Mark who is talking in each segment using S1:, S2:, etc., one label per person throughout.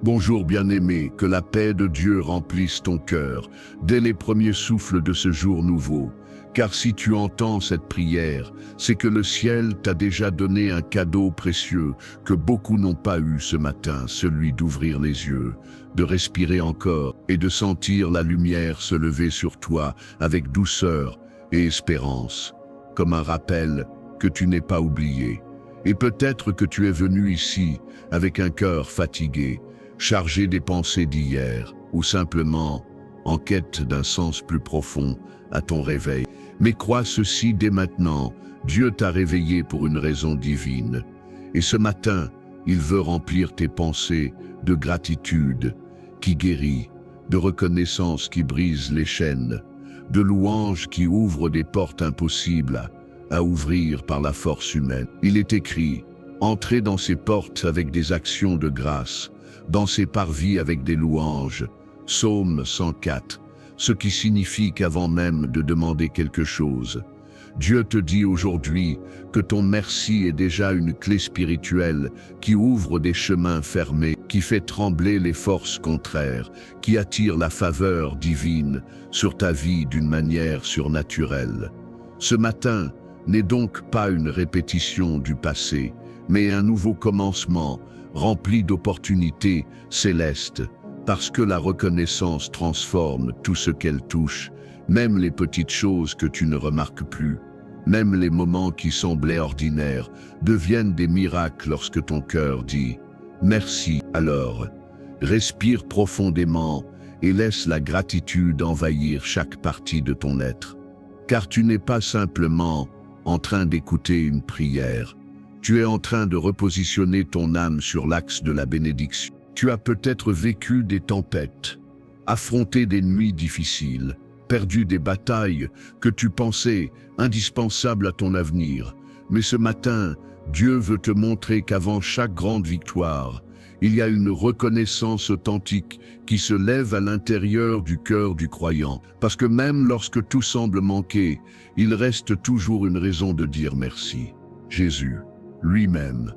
S1: Bonjour bien-aimé, que la paix de Dieu remplisse ton cœur dès les premiers souffles de ce jour nouveau. Car si tu entends cette prière, c'est que le ciel t'a déjà donné un cadeau précieux que beaucoup n'ont pas eu ce matin, celui d'ouvrir les yeux, de respirer encore et de sentir la lumière se lever sur toi avec douceur et espérance, comme un rappel que tu n'es pas oublié. Et peut-être que tu es venu ici avec un cœur fatigué, chargé des pensées d'hier, ou simplement en quête d'un sens plus profond à ton réveil. Mais crois ceci dès maintenant, Dieu t'a réveillé pour une raison divine. Et ce matin, il veut remplir tes pensées de gratitude qui guérit, de reconnaissance qui brise les chaînes, de louange qui ouvre des portes impossibles à ouvrir par la force humaine. Il est écrit, entrez dans ces portes avec des actions de grâce, dans ces parvis avec des louanges. Psaume 104. Ce qui signifie qu'avant même de demander quelque chose, Dieu te dit aujourd'hui que ton merci est déjà une clé spirituelle qui ouvre des chemins fermés, qui fait trembler les forces contraires, qui attire la faveur divine sur ta vie d'une manière surnaturelle. Ce matin n'est donc pas une répétition du passé, mais un nouveau commencement rempli d'opportunités célestes, parce que la reconnaissance transforme tout ce qu'elle touche, même les petites choses que tu ne remarques plus. Même les moments qui semblaient ordinaires deviennent des miracles lorsque ton cœur dit « Merci ». Alors, respire profondément et laisse la gratitude envahir chaque partie de ton être. Car tu n'es pas simplement en train d'écouter une prière, tu es en train de repositionner ton âme sur l'axe de la bénédiction. Tu as peut-être vécu des tempêtes, affronté des nuits difficiles, perdu des batailles que tu pensais indispensables à ton avenir. Mais ce matin, Dieu veut te montrer qu'avant chaque grande victoire, il y a une reconnaissance authentique qui se lève à l'intérieur du cœur du croyant. Parce que même lorsque tout semble manquer, il reste toujours une raison de dire merci. Jésus, lui-même,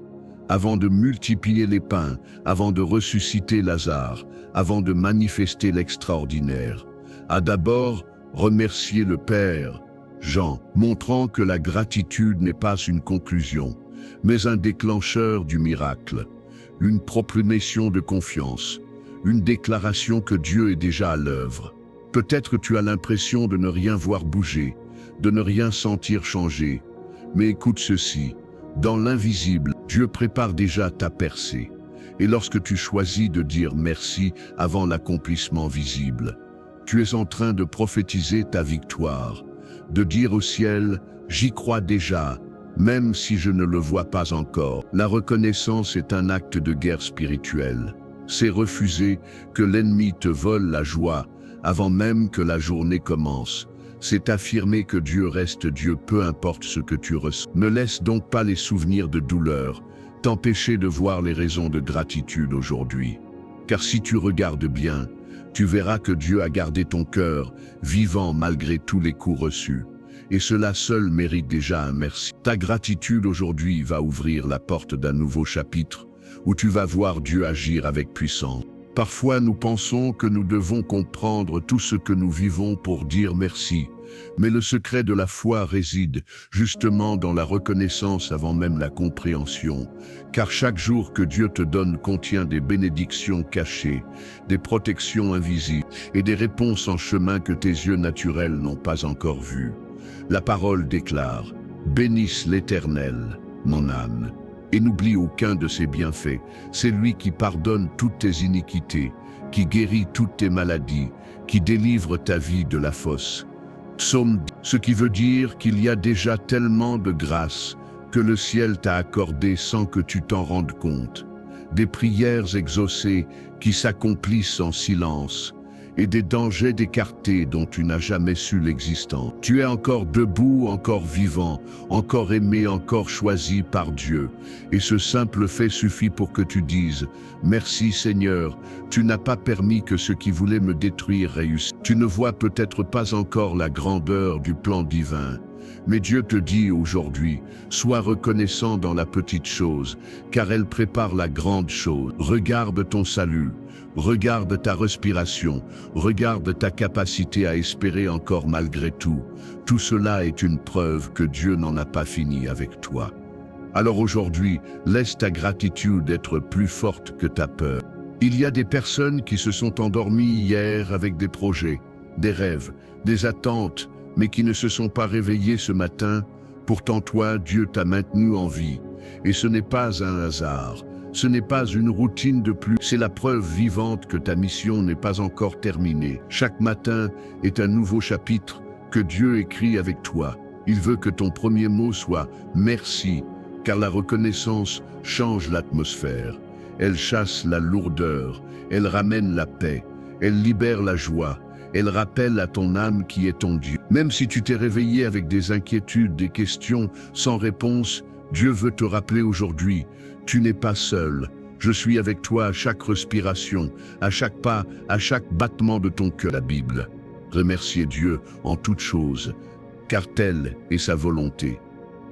S1: avant de multiplier les pains, avant de ressusciter Lazare, avant de manifester l'extraordinaire, a d'abord remercié le Père, Jean, montrant que la gratitude n'est pas une conclusion, mais un déclencheur du miracle, une proclamation de confiance, une déclaration que Dieu est déjà à l'œuvre. Peut-être tu as l'impression de ne rien voir bouger, de ne rien sentir changer, mais écoute ceci. Dans l'invisible, Dieu prépare déjà ta percée. Et lorsque tu choisis de dire merci avant l'accomplissement visible, tu es en train de prophétiser ta victoire, de dire au ciel « J'y crois déjà, même si je ne le vois pas encore ». La reconnaissance est un acte de guerre spirituelle. C'est refuser que l'ennemi te vole la joie avant même que la journée commence. C'est affirmer que Dieu reste Dieu peu importe ce que tu ressens. Ne laisse donc pas les souvenirs de douleur t'empêcher de voir les raisons de gratitude aujourd'hui. Car si tu regardes bien, tu verras que Dieu a gardé ton cœur vivant malgré tous les coups reçus. Et cela seul mérite déjà un merci. Ta gratitude aujourd'hui va ouvrir la porte d'un nouveau chapitre où tu vas voir Dieu agir avec puissance. Parfois, nous pensons que nous devons comprendre tout ce que nous vivons pour dire merci. Mais le secret de la foi réside justement dans la reconnaissance avant même la compréhension. Car chaque jour que Dieu te donne contient des bénédictions cachées, des protections invisibles et des réponses en chemin que tes yeux naturels n'ont pas encore vues. La parole déclare « Bénisse l'Éternel, mon âme ». Et n'oublie aucun de ses bienfaits. C'est lui qui pardonne toutes tes iniquités, qui guérit toutes tes maladies, qui délivre ta vie de la fosse. Psaume 10, ce qui veut dire qu'il y a déjà tellement de grâce que le ciel t'a accordé sans que tu t'en rendes compte. Des prières exaucées qui s'accomplissent en silence et des dangers écartés dont tu n'as jamais su l'existence. Tu es encore debout, encore vivant, encore aimé, encore choisi par Dieu. Et ce simple fait suffit pour que tu dises « Merci Seigneur, tu n'as pas permis que ce qui voulait me détruire réussisse. » Tu ne vois peut-être pas encore la grandeur du plan divin, Mais Dieu te dit aujourd'hui, sois reconnaissant dans la petite chose, car elle prépare la grande chose. Regarde ton salut, regarde ta respiration, regarde ta capacité à espérer encore malgré tout. Tout cela est une preuve que Dieu n'en a pas fini avec toi. Alors aujourd'hui, laisse ta gratitude être plus forte que ta peur. Il y a des personnes qui se sont endormies hier avec des projets, des rêves, des attentes, mais qui ne se sont pas réveillées ce matin. Pourtant toi, Dieu t'a maintenu en vie. Et ce n'est pas un hasard, ce n'est pas une routine de plus, c'est la preuve vivante que ta mission n'est pas encore terminée. Chaque matin est un nouveau chapitre que Dieu écrit avec toi. Il veut que ton premier mot soit « merci », car la reconnaissance change l'atmosphère. Elle chasse la lourdeur, elle ramène la paix, elle libère la joie, elle rappelle à ton âme qui est ton Dieu. Même si tu t'es réveillé avec des inquiétudes, des questions sans réponse, Dieu veut te rappeler aujourd'hui, tu n'es pas seul. Je suis avec toi à chaque respiration, à chaque pas, à chaque battement de ton cœur. La Bible. Remerciez Dieu en toutes choses, car telle est sa volonté.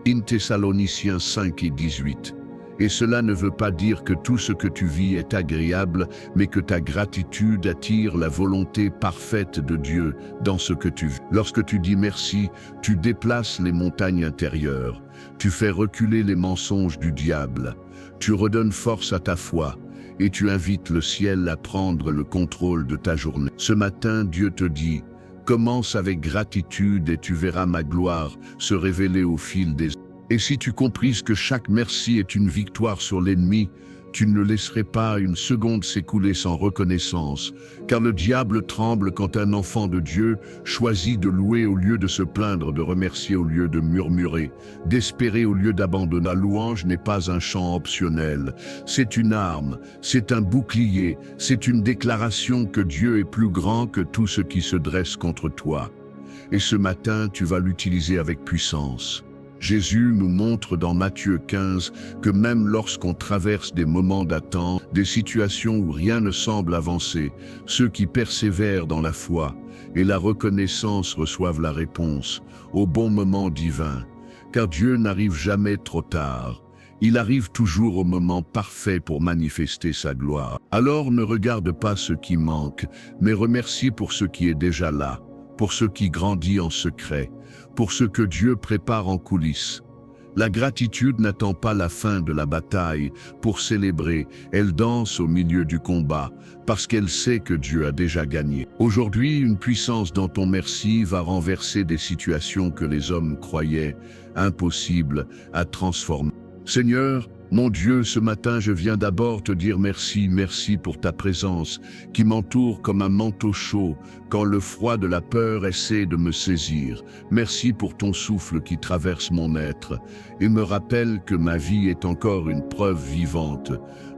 S1: 1 Thessaloniciens 5 et 18. Et cela ne veut pas dire que tout ce que tu vis est agréable, mais que ta gratitude attire la volonté parfaite de Dieu dans ce que tu vis. Lorsque tu dis merci, tu déplaces les montagnes intérieures, tu fais reculer les mensonges du diable, tu redonnes force à ta foi, et tu invites le ciel à prendre le contrôle de ta journée. Ce matin, Dieu te dit, commence avec gratitude et tu verras ma gloire se révéler au fil des ans. Et si tu comprises que chaque merci est une victoire sur l'ennemi, tu ne laisserais pas une seconde s'écouler sans reconnaissance, car le diable tremble quand un enfant de Dieu choisit de louer au lieu de se plaindre, de remercier au lieu de murmurer, d'espérer au lieu d'abandonner. La louange n'est pas un chant optionnel, c'est une arme, c'est un bouclier, c'est une déclaration que Dieu est plus grand que tout ce qui se dresse contre toi. Et ce matin, tu vas l'utiliser avec puissance. Jésus nous montre dans Matthieu 15 que même lorsqu'on traverse des moments d'attente, des situations où rien ne semble avancer, ceux qui persévèrent dans la foi et la reconnaissance reçoivent la réponse au bon moment divin. Car Dieu n'arrive jamais trop tard. Il arrive toujours au moment parfait pour manifester sa gloire. Alors ne regarde pas ce qui manque, mais remercie pour ce qui est déjà là, pour ce qui grandit en secret, pour ce que Dieu prépare en coulisses. La gratitude n'attend pas la fin de la bataille pour célébrer, elle danse au milieu du combat, parce qu'elle sait que Dieu a déjà gagné. Aujourd'hui, une puissance dans ton merci va renverser des situations que les hommes croyaient impossibles à transformer. Seigneur, mon Dieu, ce matin, je viens d'abord te dire merci, merci pour ta présence qui m'entoure comme un manteau chaud quand le froid de la peur essaie de me saisir. Merci pour ton souffle qui traverse mon être et me rappelle que ma vie est encore une preuve vivante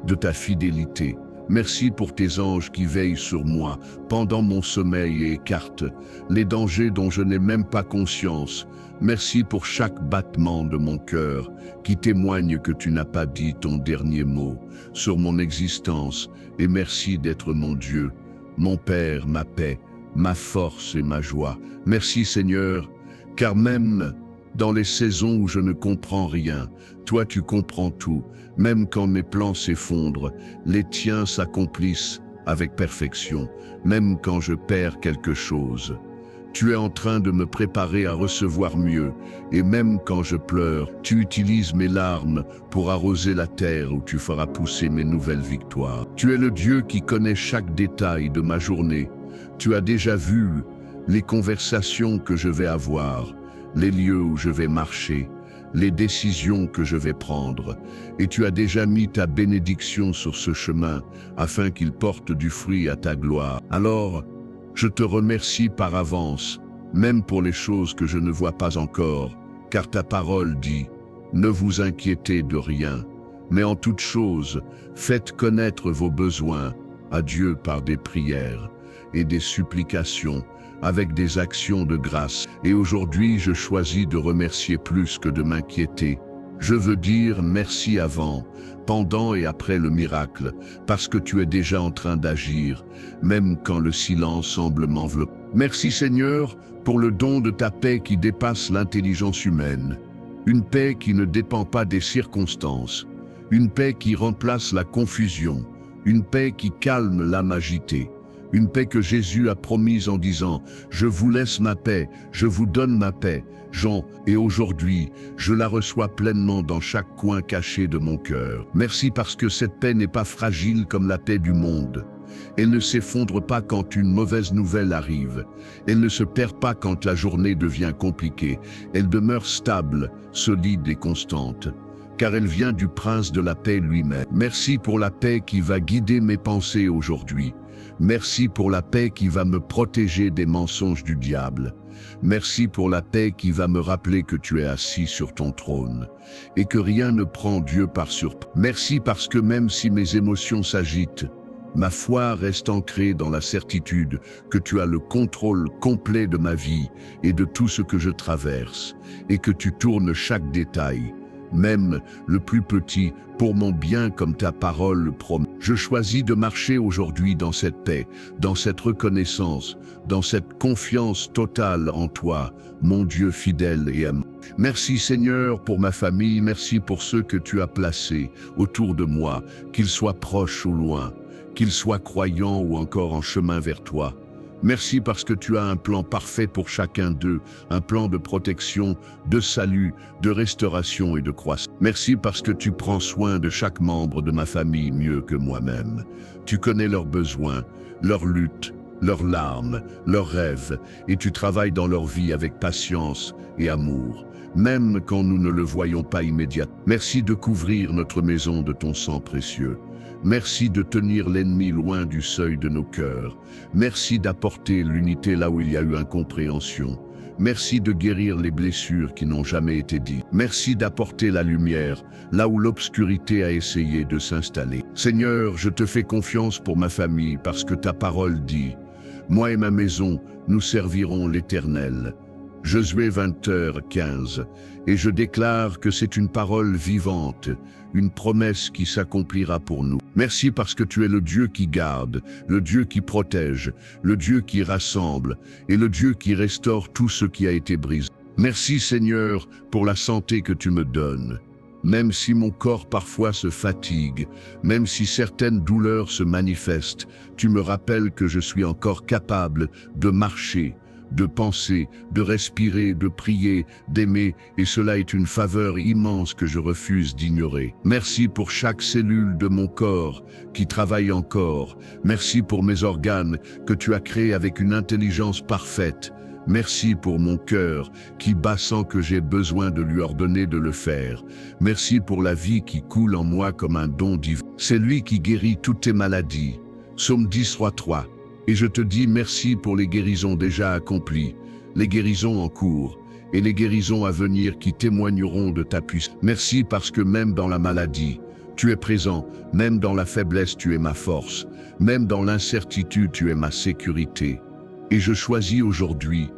S1: de ta fidélité. Merci pour tes anges qui veillent sur moi pendant mon sommeil et écartent les dangers dont je n'ai même pas conscience. Merci pour chaque battement de mon cœur qui témoigne que tu n'as pas dit ton dernier mot sur mon existence. Et merci d'être mon Dieu, mon Père, ma paix, ma force et ma joie. Merci Seigneur, car même dans les saisons où je ne comprends rien, toi tu comprends tout. Même quand mes plans s'effondrent, les tiens s'accomplissent avec perfection. Même quand je perds quelque chose, tu es en train de me préparer à recevoir mieux. Et même quand je pleure, tu utilises mes larmes pour arroser la terre où tu feras pousser mes nouvelles victoires. Tu es le Dieu qui connaît chaque détail de ma journée. Tu as déjà vu les conversations que je vais avoir, les lieux où je vais marcher, les décisions que je vais prendre, et tu as déjà mis ta bénédiction sur ce chemin afin qu'il porte du fruit à ta gloire. Alors, je te remercie par avance, même pour les choses que je ne vois pas encore, car ta parole dit « Ne vous inquiétez de rien, mais en toute chose, faites connaître vos besoins à Dieu par des prières et des supplications, avec des actions de grâce. » Et aujourd'hui, je choisis de remercier plus que de m'inquiéter. Je veux dire merci avant, pendant et après le miracle, parce que tu es déjà en train d'agir, même quand le silence semble m'envelopper. Merci Seigneur pour le don de ta paix qui dépasse l'intelligence humaine, une paix qui ne dépend pas des circonstances, une paix qui remplace la confusion, une paix qui calme l'âme agitée, une paix que Jésus a promise en disant « Je vous laisse ma paix, je vous donne ma paix ». Jean, et aujourd'hui, je la reçois pleinement dans chaque coin caché de mon cœur. Merci parce que cette paix n'est pas fragile comme la paix du monde. Elle ne s'effondre pas quand une mauvaise nouvelle arrive. Elle ne se perd pas quand la journée devient compliquée. Elle demeure stable, solide et constante, car elle vient du Prince de la paix lui-même. Merci pour la paix qui va guider mes pensées aujourd'hui. Merci pour la paix qui va me protéger des mensonges du diable. Merci pour la paix qui va me rappeler que tu es assis sur ton trône et que rien ne prend Dieu par surprise. Merci parce que même si mes émotions s'agitent, ma foi reste ancrée dans la certitude que tu as le contrôle complet de ma vie et de tout ce que je traverse, et que tu tournes chaque détail, même le plus petit, pour mon bien comme ta parole le promet. Je choisis de marcher aujourd'hui dans cette paix, dans cette reconnaissance, dans cette confiance totale en toi, mon Dieu fidèle et aimant. Merci Seigneur pour ma famille, merci pour ceux que tu as placés autour de moi, qu'ils soient proches ou loin, qu'ils soient croyants ou encore en chemin vers toi. Merci parce que tu as un plan parfait pour chacun d'eux, un plan de protection, de salut, de restauration et de croissance. Merci parce que tu prends soin de chaque membre de ma famille mieux que moi-même. Tu connais leurs besoins, leurs luttes, leurs larmes, leurs rêves, et tu travailles dans leur vie avec patience et amour, même quand nous ne le voyons pas immédiatement. Merci de couvrir notre maison de ton sang précieux. Merci de tenir l'ennemi loin du seuil de nos cœurs. Merci d'apporter l'unité là où il y a eu incompréhension. Merci de guérir les blessures qui n'ont jamais été dites. Merci d'apporter la lumière là où l'obscurité a essayé de s'installer. Seigneur, je te fais confiance pour ma famille parce que ta parole dit « Moi et ma maison, nous servirons l'Éternel ». Josué 20h15, et je déclare que c'est une parole vivante, une promesse qui s'accomplira pour nous. Merci parce que tu es le Dieu qui garde, le Dieu qui protège, le Dieu qui rassemble et le Dieu qui restaure tout ce qui a été brisé. Merci Seigneur pour la santé que tu me donnes. Même si mon corps parfois se fatigue, même si certaines douleurs se manifestent, tu me rappelles que je suis encore capable de marcher, de penser, de respirer, de prier, d'aimer, et cela est une faveur immense que je refuse d'ignorer. Merci pour chaque cellule de mon corps qui travaille encore. Merci pour mes organes que tu as créés avec une intelligence parfaite. Merci pour mon cœur qui bat sans que j'ai besoin de lui ordonner de le faire. Merci pour la vie qui coule en moi comme un don divin. C'est lui qui guérit toutes tes maladies. Psaume 10, 3. Et je te dis merci pour les guérisons déjà accomplies, les guérisons en cours et les guérisons à venir qui témoigneront de ta puissance. Merci parce que même dans la maladie, tu es présent, même dans la faiblesse, tu es ma force, même dans l'incertitude, tu es ma sécurité. Et je choisis aujourd'hui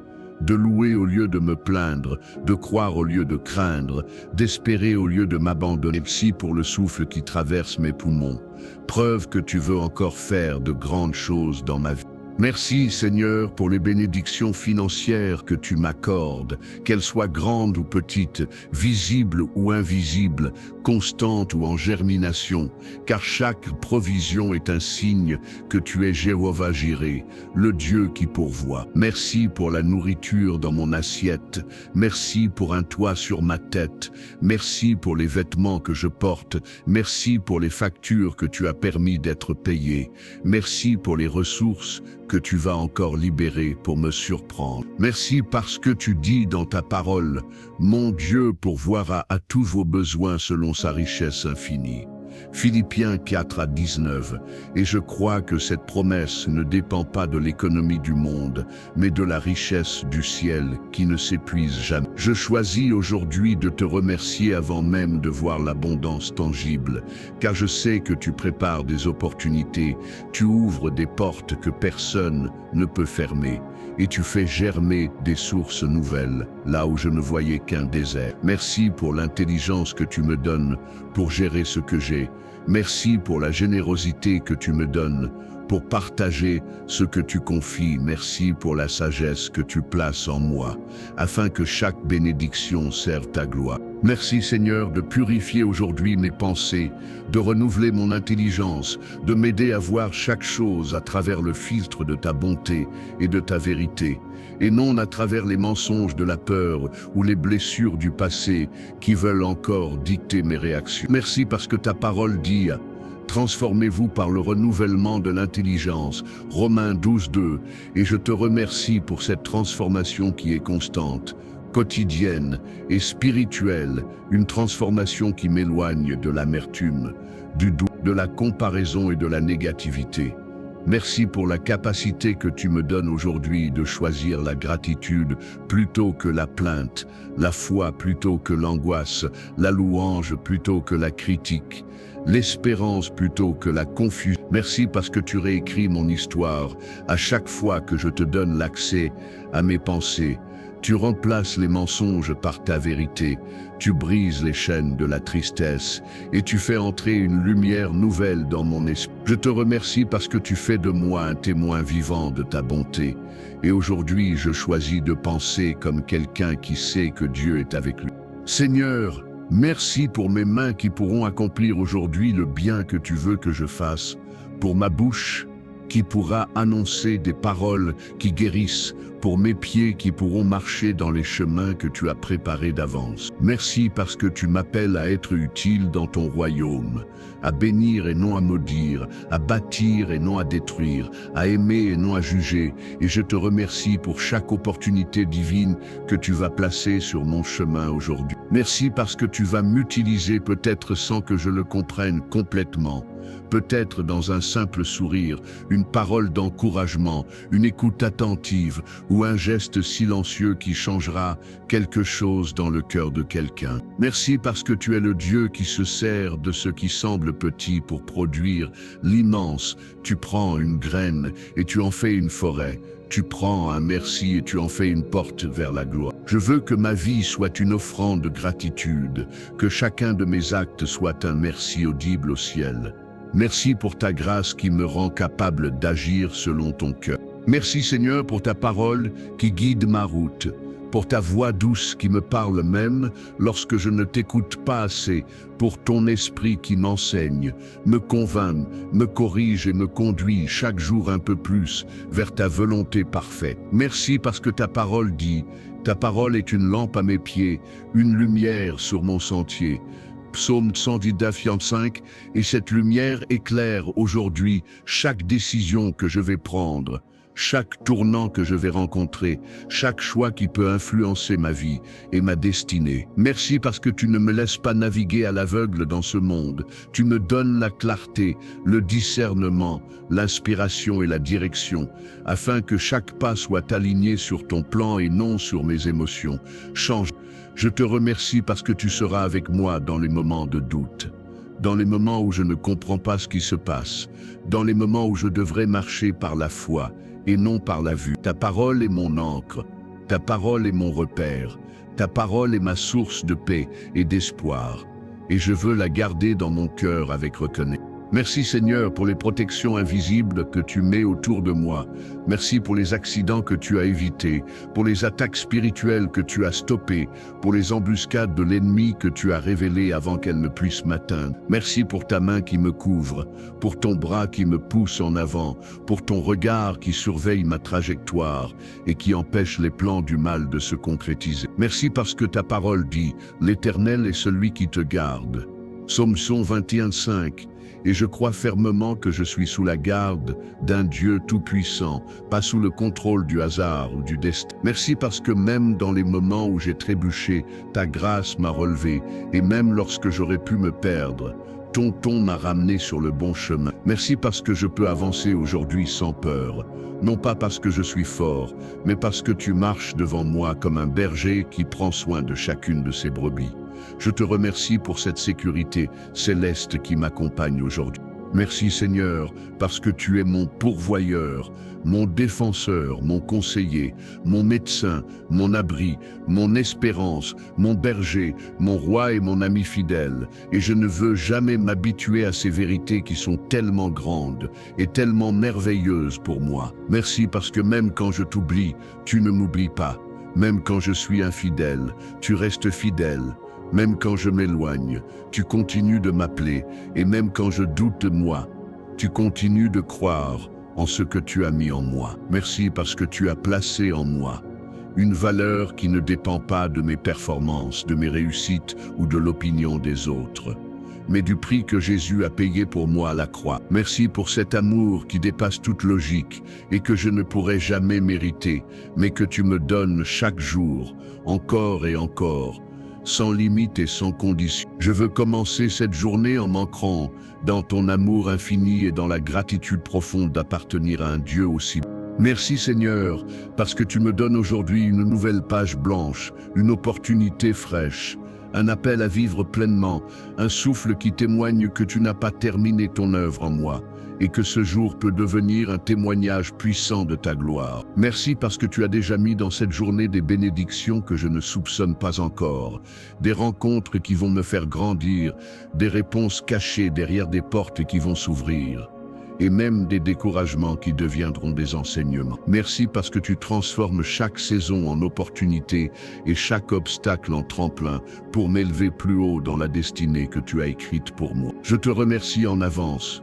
S1: de louer au lieu de me plaindre, de croire au lieu de craindre, d'espérer au lieu de m'abandonner. Merci pour le souffle qui traverse mes poumons, preuve que tu veux encore faire de grandes choses dans ma vie. Merci Seigneur pour les bénédictions financières que tu m'accordes, qu'elles soient grandes ou petites, visibles ou invisibles, constantes ou en germination, car chaque provision est un signe que tu es Jéhovah Jireh, le Dieu qui pourvoit. Merci pour la nourriture dans mon assiette, merci pour un toit sur ma tête, merci pour les vêtements que je porte, merci pour les factures que tu as permis d'être payées, merci pour les ressources que tu vas encore libérer pour me surprendre. Merci parce que tu dis dans ta parole, mon Dieu pourvoira à tous vos besoins selon sa richesse infinie. Philippiens 4:19, et je crois que cette promesse ne dépend pas de l'économie du monde, mais de la richesse du ciel qui ne s'épuise jamais. Je choisis aujourd'hui de te remercier avant même de voir l'abondance tangible, car je sais que tu prépares des opportunités, tu ouvres des portes que personne ne peut fermer, et tu fais germer des sources nouvelles, là où je ne voyais qu'un désert. Merci pour l'intelligence que tu me donnes pour gérer ce que j'ai. Merci pour la générosité que tu me donnes pour partager ce que tu confies. Merci pour la sagesse que tu places en moi, afin que chaque bénédiction serve ta gloire. Merci Seigneur de purifier aujourd'hui mes pensées, de renouveler mon intelligence, de m'aider à voir chaque chose à travers le filtre de ta bonté et de ta vérité, et non à travers les mensonges de la peur ou les blessures du passé qui veulent encore dicter mes réactions. Merci parce que ta parole dit « Transformez-vous par le renouvellement de l'intelligence » Romains 12:2, et je te remercie pour cette transformation qui est constante, quotidienne et spirituelle, une transformation qui m'éloigne de l'amertume, du doute, de la comparaison et de la négativité. Merci pour la capacité que tu me donnes aujourd'hui de choisir la gratitude plutôt que la plainte, la foi plutôt que l'angoisse, la louange plutôt que la critique, l'espérance plutôt que la confusion. Merci parce que tu réécris mon histoire à chaque fois que je te donne l'accès à mes pensées. Tu remplaces les mensonges par ta vérité, tu brises les chaînes de la tristesse et tu fais entrer une lumière nouvelle dans mon esprit. Je te remercie parce que tu fais de moi un témoin vivant de ta bonté. Et aujourd'hui, je choisis de penser comme quelqu'un qui sait que Dieu est avec lui. Seigneur, merci pour mes mains qui pourront accomplir aujourd'hui le bien que tu veux que je fasse, pour ma bouche qui pourra annoncer des paroles qui guérissent, pour mes pieds qui pourront marcher dans les chemins que tu as préparés d'avance. Merci parce que tu m'appelles à être utile dans ton royaume, à bénir et non à maudire, à bâtir et non à détruire, à aimer et non à juger. Et je te remercie pour chaque opportunité divine que tu vas placer sur mon chemin aujourd'hui. Merci parce que tu vas m'utiliser peut-être sans que je le comprenne complètement. Peut-être dans un simple sourire, une parole d'encouragement, une écoute attentive ou un geste silencieux qui changera quelque chose dans le cœur de quelqu'un. Merci parce que tu es le Dieu qui se sert de ce qui semble petit pour produire l'immense. Tu prends une graine et tu en fais une forêt. Tu prends un merci et tu en fais une porte vers la gloire. Je veux que ma vie soit une offrande de gratitude, que chacun de mes actes soit un merci audible au ciel. Merci pour ta grâce qui me rend capable d'agir selon ton cœur. Merci Seigneur pour ta parole qui guide ma route, pour ta voix douce qui me parle même lorsque je ne t'écoute pas assez, pour ton esprit qui m'enseigne, me convainc, me corrige et me conduit chaque jour un peu plus vers ta volonté parfaite. Merci parce que ta parole dit, ta parole est une lampe à mes pieds, une lumière sur mon sentier. Psaume 119:5, et cette lumière éclaire aujourd'hui chaque décision que je vais prendre, chaque tournant que je vais rencontrer, chaque choix qui peut influencer ma vie et ma destinée. Merci parce que tu ne me laisses pas naviguer à l'aveugle dans ce monde. Tu me donnes la clarté, le discernement, l'inspiration et la direction, afin que chaque pas soit aligné sur ton plan et non sur mes émotions. Change. Je te remercie parce que tu seras avec moi dans les moments de doute, dans les moments où je ne comprends pas ce qui se passe, dans les moments où je devrais marcher par la foi et non par la vue. Ta parole est mon encre, ta parole est mon repère, ta parole est ma source de paix et d'espoir, et je veux la garder dans mon cœur avec reconnaissance. Merci Seigneur pour les protections invisibles que tu mets autour de moi. Merci pour les accidents que tu as évités, pour les attaques spirituelles que tu as stoppées, pour les embuscades de l'ennemi que tu as révélées avant qu'elles ne puissent m'atteindre. Merci pour ta main qui me couvre, pour ton bras qui me pousse en avant, pour ton regard qui surveille ma trajectoire et qui empêche les plans du mal de se concrétiser. Merci parce que ta parole dit « L'Éternel est celui qui te garde ». Psaume 21:5. Et je crois fermement que je suis sous la garde d'un Dieu tout-puissant, pas sous le contrôle du hasard ou du destin. Merci parce que même dans les moments où j'ai trébuché, ta grâce m'a relevé, et même lorsque j'aurais pu me perdre, ton ton m'a ramené sur le bon chemin. Merci parce que je peux avancer aujourd'hui sans peur, non pas parce que je suis fort, mais parce que tu marches devant moi comme un berger qui prend soin de chacune de ses brebis. Je te remercie pour cette sécurité céleste qui m'accompagne aujourd'hui. Merci Seigneur, parce que tu es mon pourvoyeur, mon défenseur, mon conseiller, mon médecin, mon abri, mon espérance, mon berger, mon roi et mon ami fidèle. Et je ne veux jamais m'habituer à ces vérités qui sont tellement grandes et tellement merveilleuses pour moi. Merci parce que même quand je t'oublie, tu ne m'oublies pas. Même quand je suis infidèle, tu restes fidèle. Même quand je m'éloigne, tu continues de m'appeler, et même quand je doute de moi, tu continues de croire en ce que tu as mis en moi. Merci parce que tu as placé en moi une valeur qui ne dépend pas de mes performances, de mes réussites ou de l'opinion des autres, mais du prix que Jésus a payé pour moi à la croix. Merci pour cet amour qui dépasse toute logique et que je ne pourrai jamais mériter, mais que tu me donnes chaque jour, encore et encore, sans limite et sans condition. Je veux commencer cette journée en m'ancrant dans ton amour infini et dans la gratitude profonde d'appartenir à un Dieu aussi. Merci Seigneur, parce que tu me donnes aujourd'hui une nouvelle page blanche, une opportunité fraîche, un appel à vivre pleinement, un souffle qui témoigne que tu n'as pas terminé ton œuvre en moi et que ce jour peut devenir un témoignage puissant de ta gloire. Merci parce que tu as déjà mis dans cette journée des bénédictions que je ne soupçonne pas encore, des rencontres qui vont me faire grandir, des réponses cachées derrière des portes qui vont s'ouvrir, et même des découragements qui deviendront des enseignements. Merci parce que tu transformes chaque saison en opportunité et chaque obstacle en tremplin pour m'élever plus haut dans la destinée que tu as écrite pour moi. Je te remercie en avance,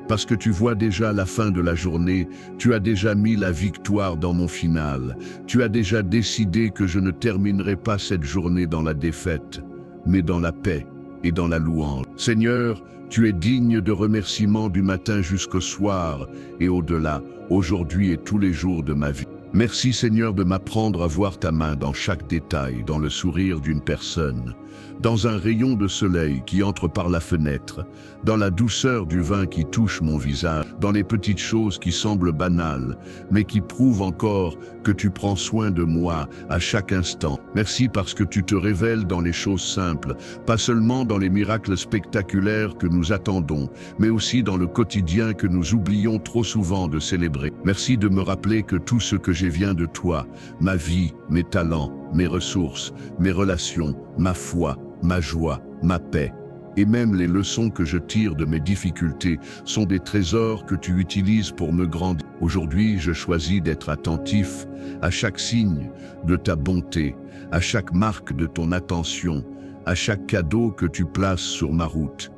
S1: parce que tu vois déjà la fin de la journée, tu as déjà mis la victoire dans mon final, tu as déjà décidé que je ne terminerai pas cette journée dans la défaite, mais dans la paix et dans la louange. Seigneur, tu es digne de remerciements du matin jusqu'au soir et au-delà, aujourd'hui et tous les jours de ma vie. Merci Seigneur de m'apprendre à voir ta main dans chaque détail, dans le sourire d'une personne, dans un rayon de soleil qui entre par la fenêtre, dans la douceur du vin qui touche mon visage, dans les petites choses qui semblent banales, mais qui prouvent encore que tu prends soin de moi à chaque instant. Merci parce que tu te révèles dans les choses simples, pas seulement dans les miracles spectaculaires que nous attendons, mais aussi dans le quotidien que nous oublions trop souvent de célébrer. Merci de me rappeler que tout ce que j'ai vient de toi, ma vie, mes talents, mes ressources, mes relations, ma foi, ma joie, ma paix, et même les leçons que je tire de mes difficultés sont des trésors que tu utilises pour me grandir. Aujourd'hui, je choisis d'être attentif à chaque signe de ta bonté, à chaque marque de ton attention, à chaque cadeau que tu places sur ma route.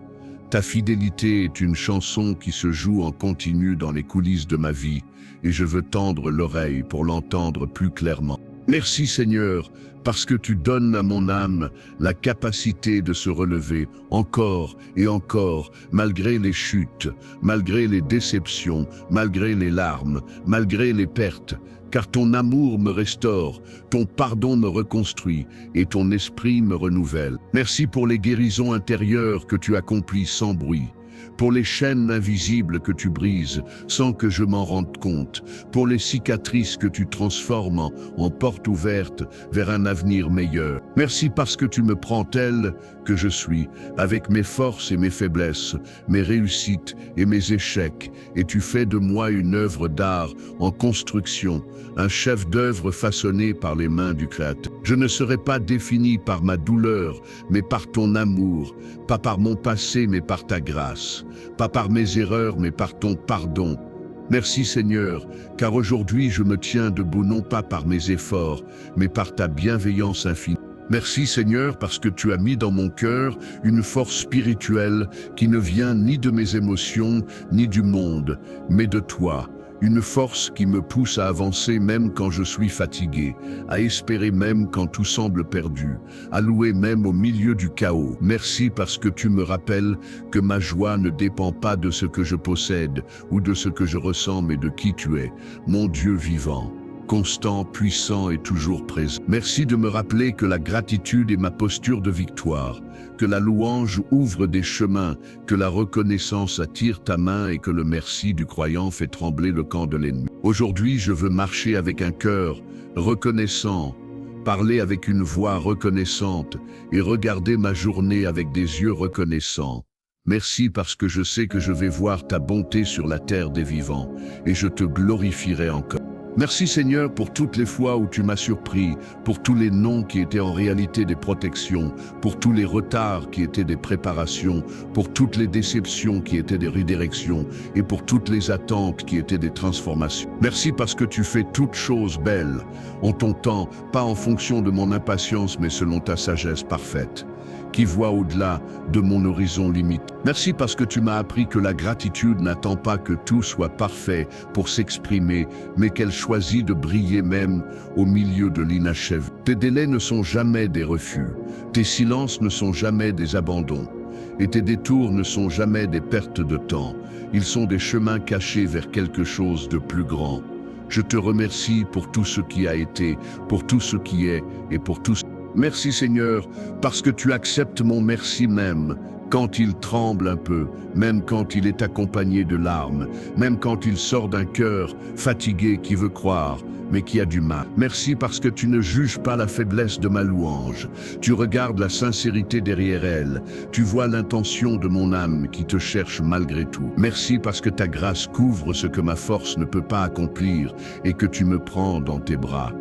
S1: Ta fidélité est une chanson qui se joue en continu dans les coulisses de ma vie, et je veux tendre l'oreille pour l'entendre plus clairement. Merci Seigneur, parce que tu donnes à mon âme la capacité de se relever encore et encore, malgré les chutes, malgré les déceptions, malgré les larmes, malgré les pertes, car ton amour me restaure, ton pardon me reconstruit et ton esprit me renouvelle. Merci pour les guérisons intérieures que tu accomplis sans bruit, pour les chaînes invisibles que tu brises sans que je m'en rende compte, pour les cicatrices que tu transformes en portes ouvertes vers un avenir meilleur. Merci parce que tu me prends tel que je suis, avec mes forces et mes faiblesses, mes réussites et mes échecs, et tu fais de moi une œuvre d'art en construction, un chef-d'œuvre façonné par les mains du Créateur. Je ne serai pas défini par ma douleur, mais par ton amour, pas par mon passé, mais par ta grâce, pas par mes erreurs, mais par ton pardon. Merci Seigneur, car aujourd'hui je me tiens debout non pas par mes efforts, mais par ta bienveillance infinie. Merci Seigneur parce que tu as mis dans mon cœur une force spirituelle qui ne vient ni de mes émotions, ni du monde, mais de toi. Une force qui me pousse à avancer même quand je suis fatigué, à espérer même quand tout semble perdu, à louer même au milieu du chaos. Merci parce que tu me rappelles que ma joie ne dépend pas de ce que je possède ou de ce que je ressens, mais de qui tu es, mon Dieu vivant, constant, puissant et toujours présent. Merci de me rappeler que la gratitude est ma posture de victoire, que la louange ouvre des chemins, que la reconnaissance attire ta main et que le merci du croyant fait trembler le camp de l'ennemi. Aujourd'hui, je veux marcher avec un cœur reconnaissant, parler avec une voix reconnaissante et regarder ma journée avec des yeux reconnaissants. Merci parce que je sais que je vais voir ta bonté sur la terre des vivants, et je te glorifierai encore. Merci Seigneur pour toutes les fois où tu m'as surpris, pour tous les non qui étaient en réalité des protections, pour tous les retards qui étaient des préparations, pour toutes les déceptions qui étaient des redirections, et pour toutes les attentes qui étaient des transformations. Merci parce que tu fais toutes choses belles, en ton temps, pas en fonction de mon impatience, mais selon ta sagesse parfaite, qui voit au-delà de mon horizon limite. Merci parce que tu m'as appris que la gratitude n'attend pas que tout soit parfait pour s'exprimer, mais qu'elle choisit de briller même au milieu de l'inachevé. Tes délais ne sont jamais des refus, tes silences ne sont jamais des abandons, et tes détours ne sont jamais des pertes de temps. Ils sont des chemins cachés vers quelque chose de plus grand. Je te remercie pour tout ce qui a été, pour tout ce qui est et pour tout ce... Merci Seigneur, parce que tu acceptes mon merci même, quand il tremble un peu, même quand il est accompagné de larmes, même quand il sort d'un cœur fatigué qui veut croire, mais qui a du mal. Merci parce que tu ne juges pas la faiblesse de ma louange. Tu regardes la sincérité derrière elle. Tu vois l'intention de mon âme qui te cherche malgré tout. Merci parce que ta grâce couvre ce que ma force ne peut pas accomplir et que tu me prends dans tes bras.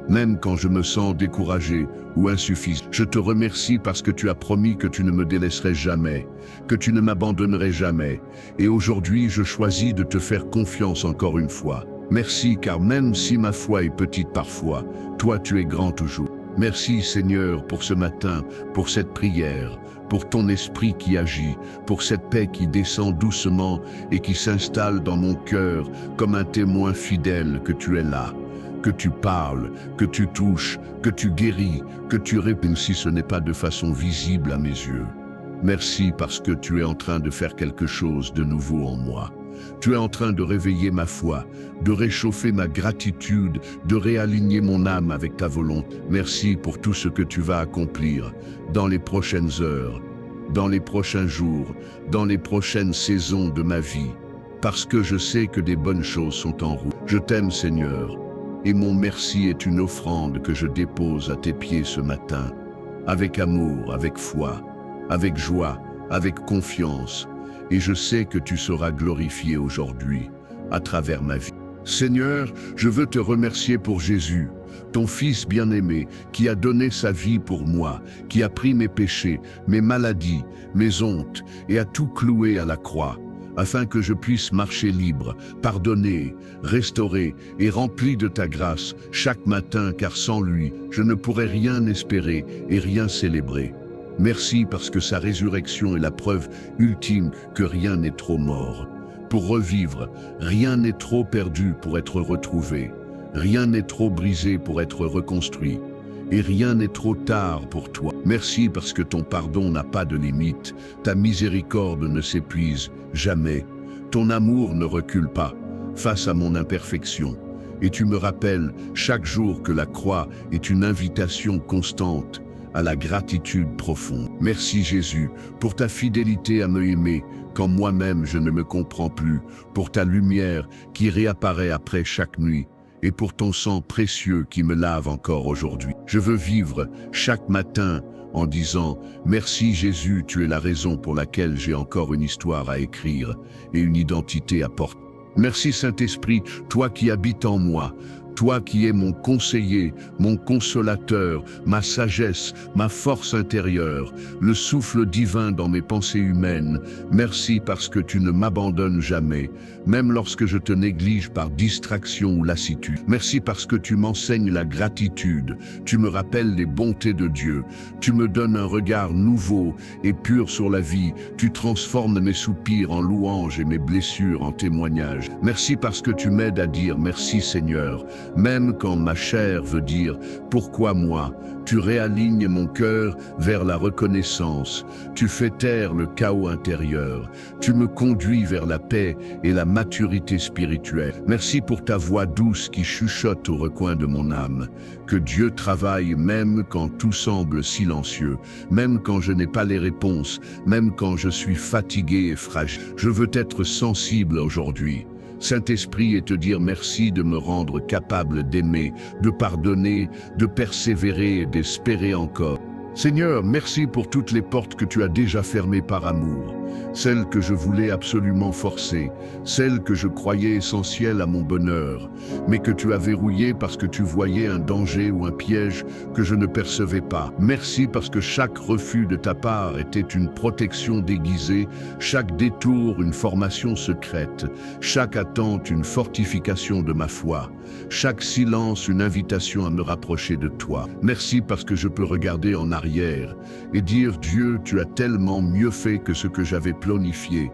S1: Même quand je me sens découragé ou insuffisant, je te remercie parce que tu as promis que tu ne me délaisserais jamais, que tu ne m'abandonnerais jamais. Et aujourd'hui, je choisis de te faire confiance encore une fois. Merci, car même si ma foi est petite parfois, toi tu es grand toujours. Merci Seigneur pour ce matin, pour cette prière, pour ton esprit qui agit, pour cette paix qui descend doucement et qui s'installe dans mon cœur comme un témoin fidèle que tu es là. Que tu parles, que tu touches, que tu guéris, que tu réponds si ce n'est pas de façon visible à mes yeux. Merci parce que tu es en train de faire quelque chose de nouveau en moi. Tu es en train de réveiller ma foi, de réchauffer ma gratitude, de réaligner mon âme avec ta volonté. Merci pour tout ce que tu vas accomplir dans les prochaines heures, dans les prochains jours, dans les prochaines saisons de ma vie. Parce que je sais que des bonnes choses sont en route. Je t'aime Seigneur. Et mon merci est une offrande que je dépose à tes pieds ce matin, avec amour, avec foi, avec joie, avec confiance, et je sais que tu seras glorifié aujourd'hui, à travers ma vie. Seigneur, je veux te remercier pour Jésus, ton Fils bien-aimé, qui a donné sa vie pour moi, qui a pris mes péchés, mes maladies, mes hontes, et a tout cloué à la croix, afin que je puisse marcher libre, pardonné, restauré et rempli de ta grâce chaque matin, car sans lui, je ne pourrais rien espérer et rien célébrer. Merci parce que sa résurrection est la preuve ultime que rien n'est trop mort. Pour revivre, rien n'est trop perdu pour être retrouvé. Rien n'est trop brisé pour être reconstruit. Et rien n'est trop tard pour toi. Merci parce que ton pardon n'a pas de limite, ta miséricorde ne s'épuise jamais, ton amour ne recule pas face à mon imperfection. Et tu me rappelles chaque jour que la croix est une invitation constante à la gratitude profonde. Merci Jésus pour ta fidélité à me aimer quand moi-même je ne me comprends plus, pour ta lumière qui réapparaît après chaque nuit, et pour ton sang précieux qui me lave encore aujourd'hui. Je veux vivre chaque matin en disant « Merci Jésus, tu es la raison pour laquelle j'ai encore une histoire à écrire et une identité à porter. Merci Saint-Esprit, toi qui habites en moi, toi qui es mon conseiller, mon consolateur, ma sagesse, ma force intérieure, le souffle divin dans mes pensées humaines. Merci parce que tu ne m'abandonnes jamais, même lorsque je te néglige par distraction ou lassitude. Merci parce que tu m'enseignes la gratitude, tu me rappelles les bontés de Dieu, tu me donnes un regard nouveau et pur sur la vie, tu transformes mes soupirs en louanges et mes blessures en témoignages. Merci parce que tu m'aides à dire merci Seigneur, même quand ma chair veut dire « Pourquoi moi ?» Tu réalignes mon cœur vers la reconnaissance, tu fais taire le chaos intérieur, tu me conduis vers la paix et la maturité spirituelle. Merci pour ta voix douce qui chuchote au recoin de mon âme. Que Dieu travaille même quand tout semble silencieux, même quand je n'ai pas les réponses, même quand je suis fatigué et fragile. Je veux être sensible aujourd'hui. Saint-Esprit, et te dire merci de me rendre capable d'aimer, de pardonner, de persévérer et d'espérer encore. Seigneur, merci pour toutes les portes que tu as déjà fermées par amour. celle que je voulais absolument forcer, celle que je croyais essentielle à mon bonheur, mais que tu as verrouillée parce que tu voyais un danger ou un piège que je ne percevais pas. Merci parce que chaque refus de ta part était une protection déguisée, chaque détour une formation secrète, chaque attente une fortification de ma foi, chaque silence une invitation à me rapprocher de toi. Merci parce que je peux regarder en arrière et dire « Dieu, tu as tellement mieux fait que ce que j'avais planifié. »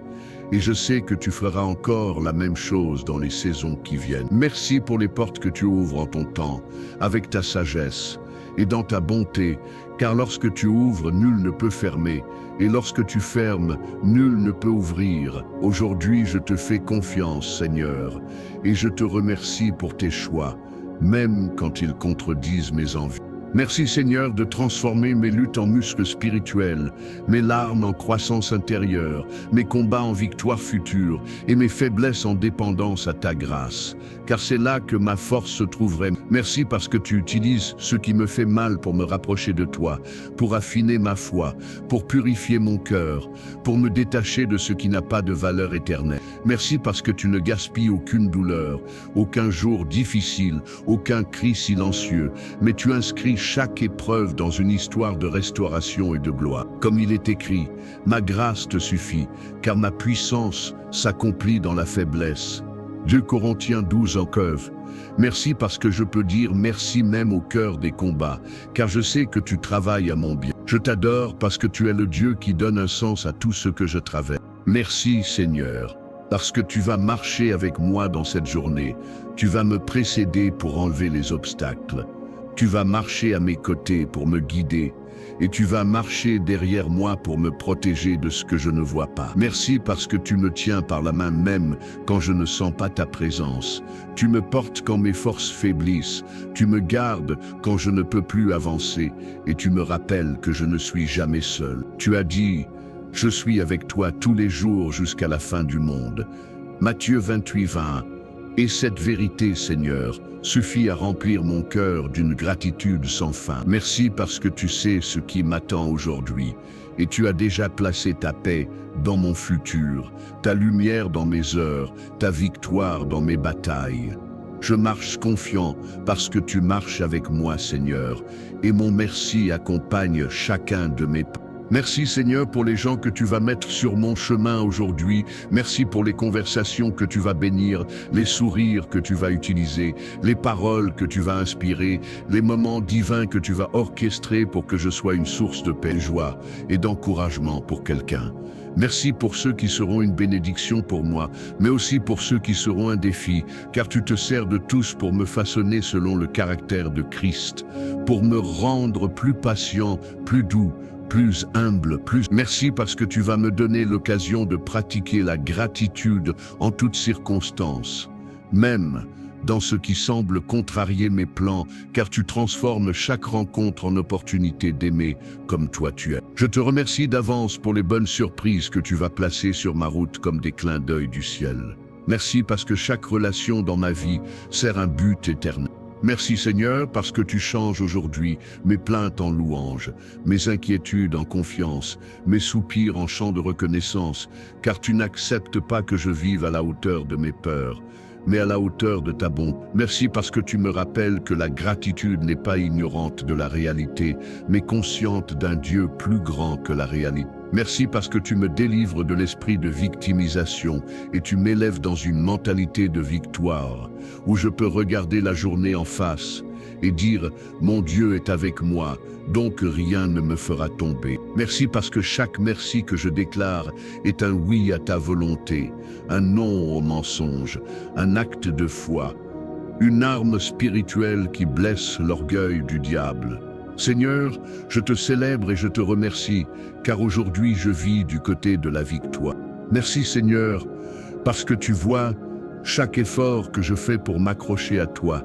S1: Et je sais que tu feras encore la même chose dans les saisons qui viennent. Merci pour les portes que tu ouvres en ton temps, avec ta sagesse et dans ta bonté, car lorsque tu ouvres, nul ne peut fermer, et lorsque tu fermes, nul ne peut ouvrir. Aujourd'hui, je te fais confiance, Seigneur, et je te remercie pour tes choix, même quand ils contredisent mes envies. Merci Seigneur de transformer mes luttes en muscles spirituels, mes larmes en croissance intérieure, mes combats en victoire future et mes faiblesses en dépendance à ta grâce. Car c'est là que ma force se trouverait. Merci parce que tu utilises ce qui me fait mal pour me rapprocher de toi, pour affiner ma foi, pour purifier mon cœur, pour me détacher de ce qui n'a pas de valeur éternelle. Merci parce que tu ne gaspilles aucune douleur, aucun jour difficile, aucun cri silencieux, mais tu inscris chaque épreuve dans une histoire de restauration et de gloire. Comme il est écrit, ma grâce te suffit, car ma puissance s'accomplit dans la faiblesse. 2 Corinthiens 12 en cœur. Merci parce que je peux dire merci même au cœur des combats, car je sais que tu travailles à mon bien. Je t'adore parce que tu es le Dieu qui donne un sens à tout ce que je traverse. Merci Seigneur, parce que tu vas marcher avec moi dans cette journée. Tu vas me précéder pour enlever les obstacles. Tu vas marcher à mes côtés pour me guider, et tu vas marcher derrière moi pour me protéger de ce que je ne vois pas. Merci parce que tu me tiens par la main même quand je ne sens pas ta présence. Tu me portes quand mes forces faiblissent. Tu me gardes quand je ne peux plus avancer, et tu me rappelles que je ne suis jamais seul. Tu as dit, je suis avec toi tous les jours jusqu'à la fin du monde. Matthieu 28, 20. Et cette vérité, Seigneur, suffit à remplir mon cœur d'une gratitude sans fin. Merci parce que tu sais ce qui m'attend aujourd'hui, et tu as déjà placé ta paix dans mon futur, ta lumière dans mes heures, ta victoire dans mes batailles. Je marche confiant parce que tu marches avec moi, Seigneur, et mon merci accompagne chacun de mes pas. Merci Seigneur pour les gens que tu vas mettre sur mon chemin aujourd'hui. Merci pour les conversations que tu vas bénir, les sourires que tu vas utiliser, les paroles que tu vas inspirer, les moments divins que tu vas orchestrer pour que je sois une source de paix, de joie et d'encouragement pour quelqu'un. Merci pour ceux qui seront une bénédiction pour moi, mais aussi pour ceux qui seront un défi, car tu te sers de tous pour me façonner selon le caractère de Christ, pour me rendre plus patient, plus doux, plus humble, plus... Merci parce que tu vas me donner l'occasion de pratiquer la gratitude en toutes circonstances, même dans ce qui semble contrarier mes plans, car tu transformes chaque rencontre en opportunité d'aimer comme toi tu es. Je te remercie d'avance pour les bonnes surprises que tu vas placer sur ma route comme des clins d'œil du ciel. Merci parce que chaque relation dans ma vie sert un but éternel. Merci Seigneur parce que tu changes aujourd'hui mes plaintes en louanges, mes inquiétudes en confiance, mes soupirs en chant de reconnaissance, car tu n'acceptes pas que je vive à la hauteur de mes peurs, mais à la hauteur de ta bonté. Merci parce que tu me rappelles que la gratitude n'est pas ignorante de la réalité, mais consciente d'un Dieu plus grand que la réalité. Merci parce que tu me délivres de l'esprit de victimisation et tu m'élèves dans une mentalité de victoire, où je peux regarder la journée en face et dire « Mon Dieu est avec moi, donc rien ne me fera tomber ». Merci parce que chaque merci que je déclare est un oui à ta volonté, un non au mensonge, un acte de foi, une arme spirituelle qui blesse l'orgueil du diable. Seigneur, je te célèbre et je te remercie, car aujourd'hui je vis du côté de la victoire. Merci Seigneur, parce que tu vois chaque effort que je fais pour m'accrocher à toi,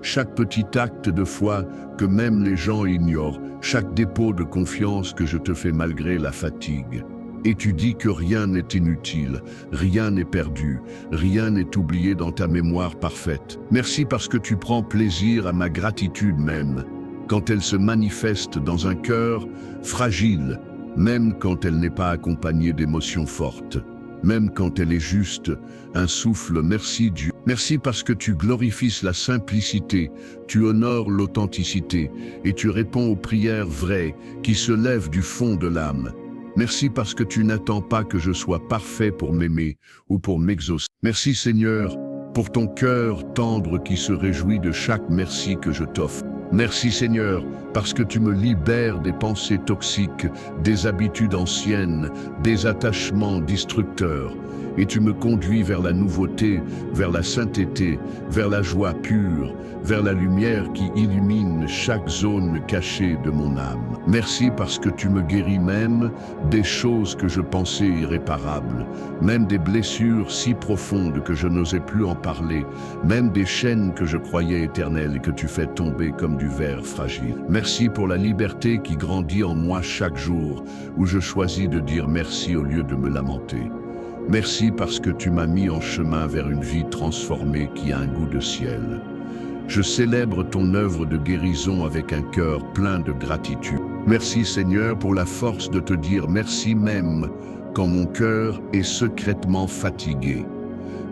S1: chaque petit acte de foi que même les gens ignorent, chaque dépôt de confiance que je te fais malgré la fatigue. Et tu dis que rien n'est inutile, rien n'est perdu, rien n'est oublié dans ta mémoire parfaite. Merci parce que tu prends plaisir à ma gratitude même, quand elle se manifeste dans un cœur fragile même quand elle n'est pas accompagnée d'émotions fortes, même quand elle est juste un souffle. Merci Dieu. Merci parce que tu glorifies la simplicité, tu honores l'authenticité et tu réponds aux prières vraies qui se lèvent du fond de l'âme. Merci parce que tu n'attends pas que je sois parfait pour m'aimer ou pour m'exaucer. Merci Seigneur pour ton cœur tendre qui se réjouit de chaque merci que je t'offre. Merci Seigneur, parce que tu me libères des pensées toxiques, des habitudes anciennes, des attachements destructeurs, et tu me conduis vers la nouveauté, vers la sainteté, vers la joie pure, vers la lumière qui illumine chaque zone cachée de mon âme. Merci parce que tu me guéris même des choses que je pensais irréparables, même des blessures si profondes que je n'osais plus en parler, même des chaînes que je croyais éternelles et que tu fais tomber comme du verre fragile. Merci pour la liberté qui grandit en moi chaque jour, où je choisis de dire merci au lieu de me lamenter. Merci parce que tu m'as mis en chemin vers une vie transformée qui a un goût de ciel. Je célèbre ton œuvre de guérison avec un cœur plein de gratitude. Merci Seigneur pour la force de te dire merci même quand mon cœur est secrètement fatigué.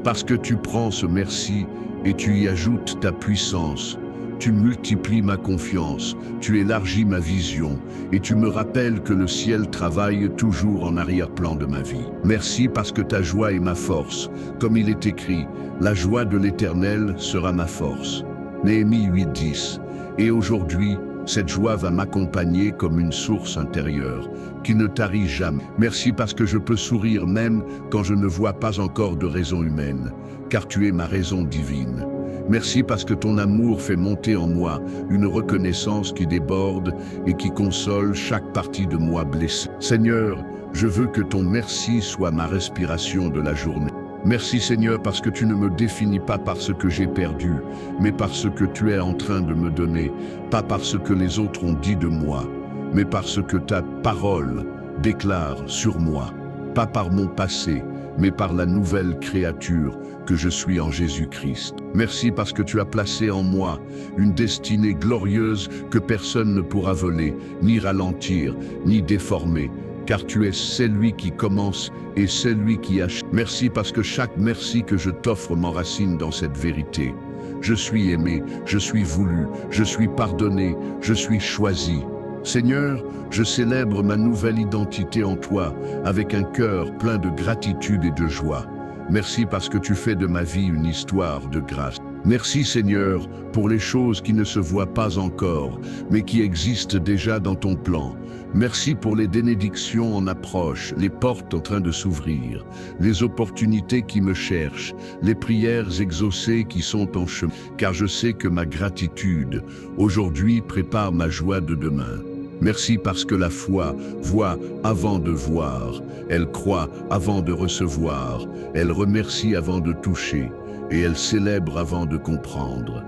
S1: Parce que tu prends ce merci et tu y ajoutes ta puissance. Tu multiplies ma confiance, tu élargis ma vision et tu me rappelles que le ciel travaille toujours en arrière-plan de ma vie. Merci parce que ta joie est ma force. Comme il est écrit, la joie de l'Éternel sera ma force. Néhémie 8:10. Et aujourd'hui, cette joie va m'accompagner comme une source intérieure, qui ne tarit jamais. Merci parce que je peux sourire même quand je ne vois pas encore de raison humaine, car tu es ma raison divine. Merci parce que ton amour fait monter en moi une reconnaissance qui déborde et qui console chaque partie de moi blessée. Seigneur, je veux que ton merci soit ma respiration de la journée. Merci Seigneur parce que tu ne me définis pas par ce que j'ai perdu, mais par ce que tu es en train de me donner, pas par ce que les autres ont dit de moi, mais par ce que ta parole déclare sur moi, pas par mon passé, mais par la nouvelle créature que je suis en Jésus-Christ. Merci parce que tu as placé en moi une destinée glorieuse que personne ne pourra voler, ni ralentir, ni déformer, car tu es celui qui commence et celui qui achève. Merci parce que chaque merci que je t'offre m'enracine dans cette vérité. Je suis aimé, je suis voulu, je suis pardonné, je suis choisi. Seigneur, je célèbre ma nouvelle identité en toi avec un cœur plein de gratitude et de joie. Merci parce que tu fais de ma vie une histoire de grâce. Merci Seigneur pour les choses qui ne se voient pas encore, mais qui existent déjà dans ton plan. Merci pour les bénédictions en approche, les portes en train de s'ouvrir, les opportunités qui me cherchent, les prières exaucées qui sont en chemin, car je sais que ma gratitude aujourd'hui prépare ma joie de demain. Merci parce que la foi voit avant de voir, elle croit avant de recevoir, elle remercie avant de toucher, et elle célèbre avant de comprendre.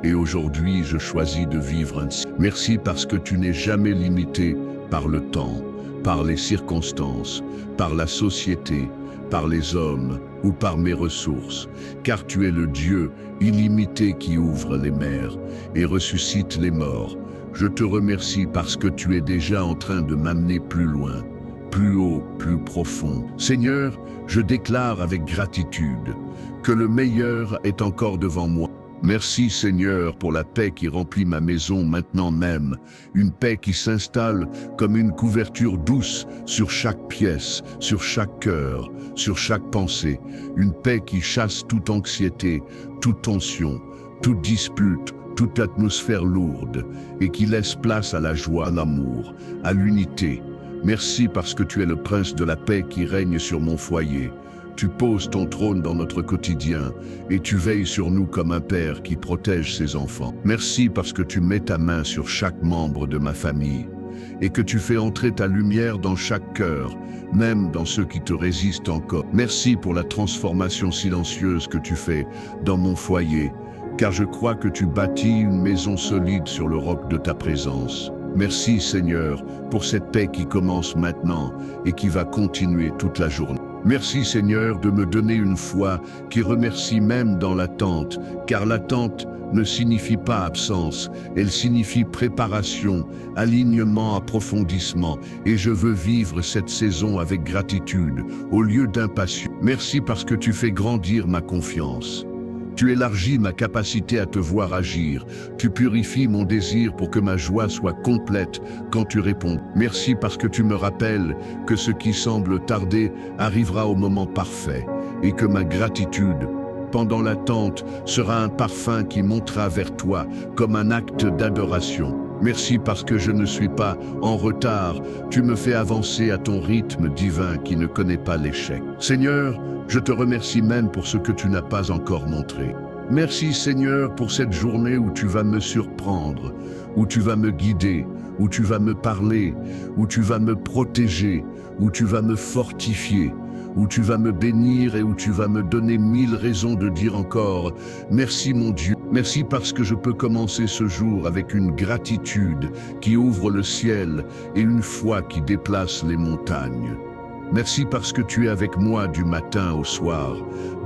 S1: Et aujourd'hui, je choisis de vivre ainsi. Merci parce que tu n'es jamais limité par le temps, par les circonstances, par la société, par les hommes ou par mes ressources, car tu es le Dieu illimité qui ouvre les mers et ressuscite les morts. Je te remercie parce que tu es déjà en train de m'amener plus loin, plus haut, plus profond. Seigneur, je déclare avec gratitude que le meilleur est encore devant moi. Merci Seigneur pour la paix qui remplit ma maison maintenant même, une paix qui s'installe comme une couverture douce sur chaque pièce, sur chaque cœur, sur chaque pensée, une paix qui chasse toute anxiété, toute tension, toute dispute, toute atmosphère lourde et qui laisse place à la joie, à l'amour, à l'unité. Merci parce que tu es le prince de la paix qui règne sur mon foyer. Tu poses ton trône dans notre quotidien et tu veilles sur nous comme un père qui protège ses enfants. Merci parce que tu mets ta main sur chaque membre de ma famille et que tu fais entrer ta lumière dans chaque cœur, même dans ceux qui te résistent encore. Merci pour la transformation silencieuse que tu fais dans mon foyer, car je crois que tu bâtis une maison solide sur le roc de ta présence. Merci Seigneur pour cette paix qui commence maintenant et qui va continuer toute la journée. Merci Seigneur de me donner une foi qui remercie même dans l'attente, car l'attente ne signifie pas absence, elle signifie préparation, alignement, approfondissement, et je veux vivre cette saison avec gratitude, au lieu d'impatience. Merci parce que tu fais grandir ma confiance. Tu élargis ma capacité à te voir agir. Tu purifies mon désir pour que ma joie soit complète quand tu réponds. Merci parce que tu me rappelles que ce qui semble tarder arrivera au moment parfait et que ma gratitude, pendant l'attente, sera un parfum qui montera vers toi comme un acte d'adoration. Merci parce que je ne suis pas en retard. Tu me fais avancer à ton rythme divin qui ne connaît pas l'échec. Seigneur, je te remercie même pour ce que tu n'as pas encore montré. Merci Seigneur pour cette journée où tu vas me surprendre, où tu vas me guider, où tu vas me parler, où tu vas me protéger, où tu vas me fortifier, où tu vas me bénir et où tu vas me donner 1000 raisons de dire encore « Merci mon Dieu ». Merci parce que je peux commencer ce jour avec une gratitude qui ouvre le ciel et une foi qui déplace les montagnes. Merci parce que tu es avec moi du matin au soir,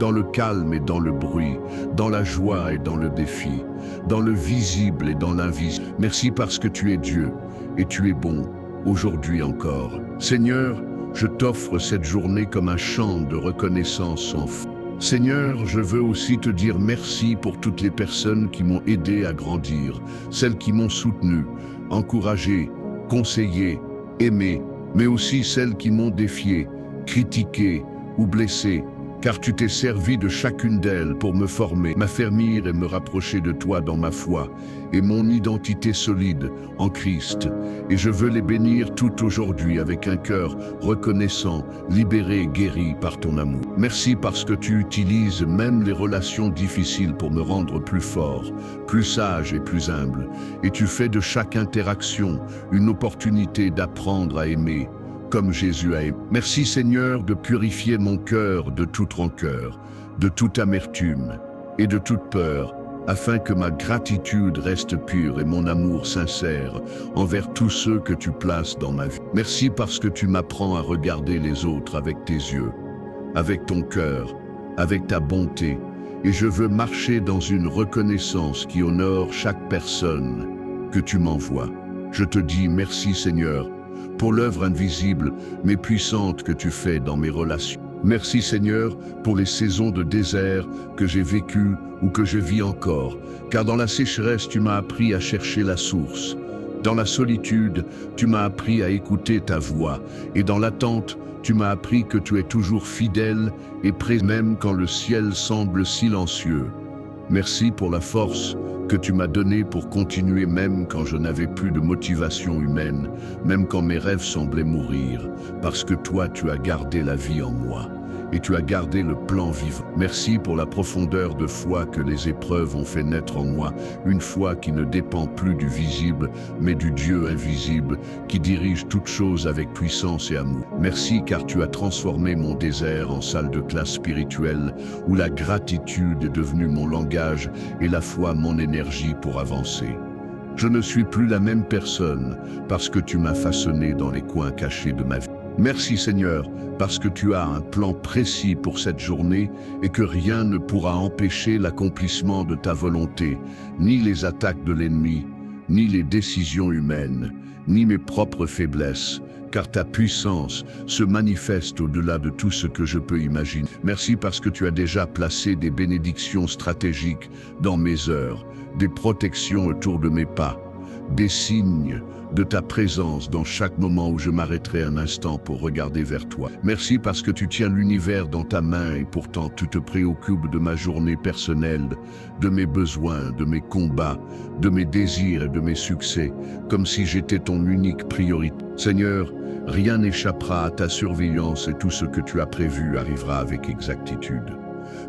S1: dans le calme et dans le bruit, dans la joie et dans le défi, dans le visible et dans l'invisible. Merci parce que tu es Dieu et tu es bon, aujourd'hui encore. Seigneur, je t'offre cette journée comme un chant de reconnaissance sans fin. Seigneur, je veux aussi te dire merci pour toutes les personnes qui m'ont aidé à grandir, celles qui m'ont soutenu, encouragé, conseillé, aimé, mais aussi celles qui m'ont défié, critiqué ou blessé, car tu t'es servi de chacune d'elles pour me former, m'affermir et me rapprocher de toi dans ma foi et mon identité solide en Christ. Et je veux les bénir toutes aujourd'hui avec un cœur reconnaissant, libéré et guéri par ton amour. Merci parce que tu utilises même les relations difficiles pour me rendre plus fort, plus sage et plus humble. Et tu fais de chaque interaction une opportunité d'apprendre à aimer, comme Jésus a aimé. Merci Seigneur de purifier mon cœur de toute rancœur, de toute amertume et de toute peur, afin que ma gratitude reste pure et mon amour sincère envers tous ceux que tu places dans ma vie. Merci parce que tu m'apprends à regarder les autres avec tes yeux, avec ton cœur, avec ta bonté, et je veux marcher dans une reconnaissance qui honore chaque personne que tu m'envoies. Je te dis merci Seigneur, pour l'œuvre invisible mais puissante que tu fais dans mes relations. Merci Seigneur pour les saisons de désert que j'ai vécues ou que je vis encore, car dans la sécheresse tu m'as appris à chercher la source. Dans la solitude, tu m'as appris à écouter ta voix, et dans l'attente, tu m'as appris que tu es toujours fidèle et prêt même quand le ciel semble silencieux. Merci pour la force que tu m'as donnée pour continuer même quand je n'avais plus de motivation humaine, même quand mes rêves semblaient mourir, parce que toi tu as gardé la vie en moi et tu as gardé le plan vivant. Merci pour la profondeur de foi que les épreuves ont fait naître en moi, une foi qui ne dépend plus du visible, mais du Dieu invisible, qui dirige toutes choses avec puissance et amour. Merci car tu as transformé mon désert en salle de classe spirituelle, où la gratitude est devenue mon langage et la foi mon énergie pour avancer. Je ne suis plus la même personne parce que tu m'as façonné dans les coins cachés de ma vie. Merci Seigneur, parce que tu as un plan précis pour cette journée et que rien ne pourra empêcher l'accomplissement de ta volonté, ni les attaques de l'ennemi, ni les décisions humaines, ni mes propres faiblesses, car ta puissance se manifeste au-delà de tout ce que je peux imaginer. Merci parce que tu as déjà placé des bénédictions stratégiques dans mes heures, des protections autour de mes pas, des signes de ta présence dans chaque moment où je m'arrêterai un instant pour regarder vers toi. Merci parce que tu tiens l'univers dans ta main et pourtant tu te préoccupes de ma journée personnelle, de mes besoins, de mes combats, de mes désirs et de mes succès, comme si j'étais ton unique priorité. Seigneur, rien n'échappera à ta surveillance et tout ce que tu as prévu arrivera avec exactitude.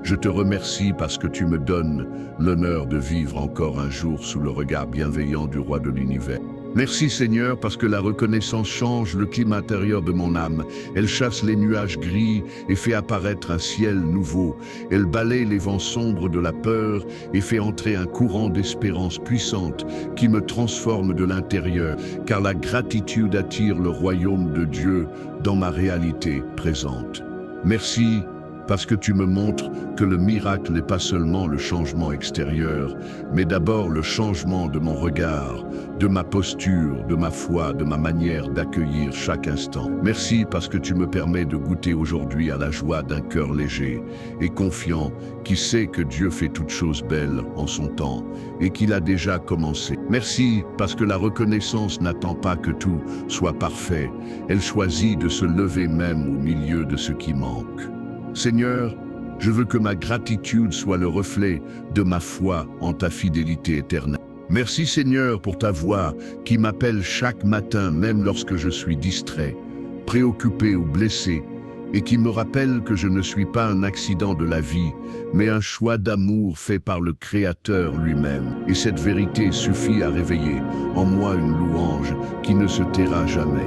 S1: Je te remercie parce que tu me donnes l'honneur de vivre encore un jour sous le regard bienveillant du roi de l'univers. Merci Seigneur parce que la reconnaissance change le climat intérieur de mon âme. Elle chasse les nuages gris et fait apparaître un ciel nouveau. Elle balaye les vents sombres de la peur et fait entrer un courant d'espérance puissante qui me transforme de l'intérieur, car la gratitude attire le royaume de Dieu dans ma réalité présente. Merci parce que tu me montres que le miracle n'est pas seulement le changement extérieur, mais d'abord le changement de mon regard, de ma posture, de ma foi, de ma manière d'accueillir chaque instant. Merci parce que tu me permets de goûter aujourd'hui à la joie d'un cœur léger et confiant qui sait que Dieu fait toutes choses belles en son temps et qu'il a déjà commencé. Merci parce que la reconnaissance n'attend pas que tout soit parfait, elle choisit de se lever même au milieu de ce qui manque. Seigneur, je veux que ma gratitude soit le reflet de ma foi en ta fidélité éternelle. Merci Seigneur pour ta voix qui m'appelle chaque matin même lorsque je suis distrait, préoccupé ou blessé, et qui me rappelle que je ne suis pas un accident de la vie, mais un choix d'amour fait par le Créateur lui-même. Et cette vérité suffit à réveiller en moi une louange qui ne se taira jamais.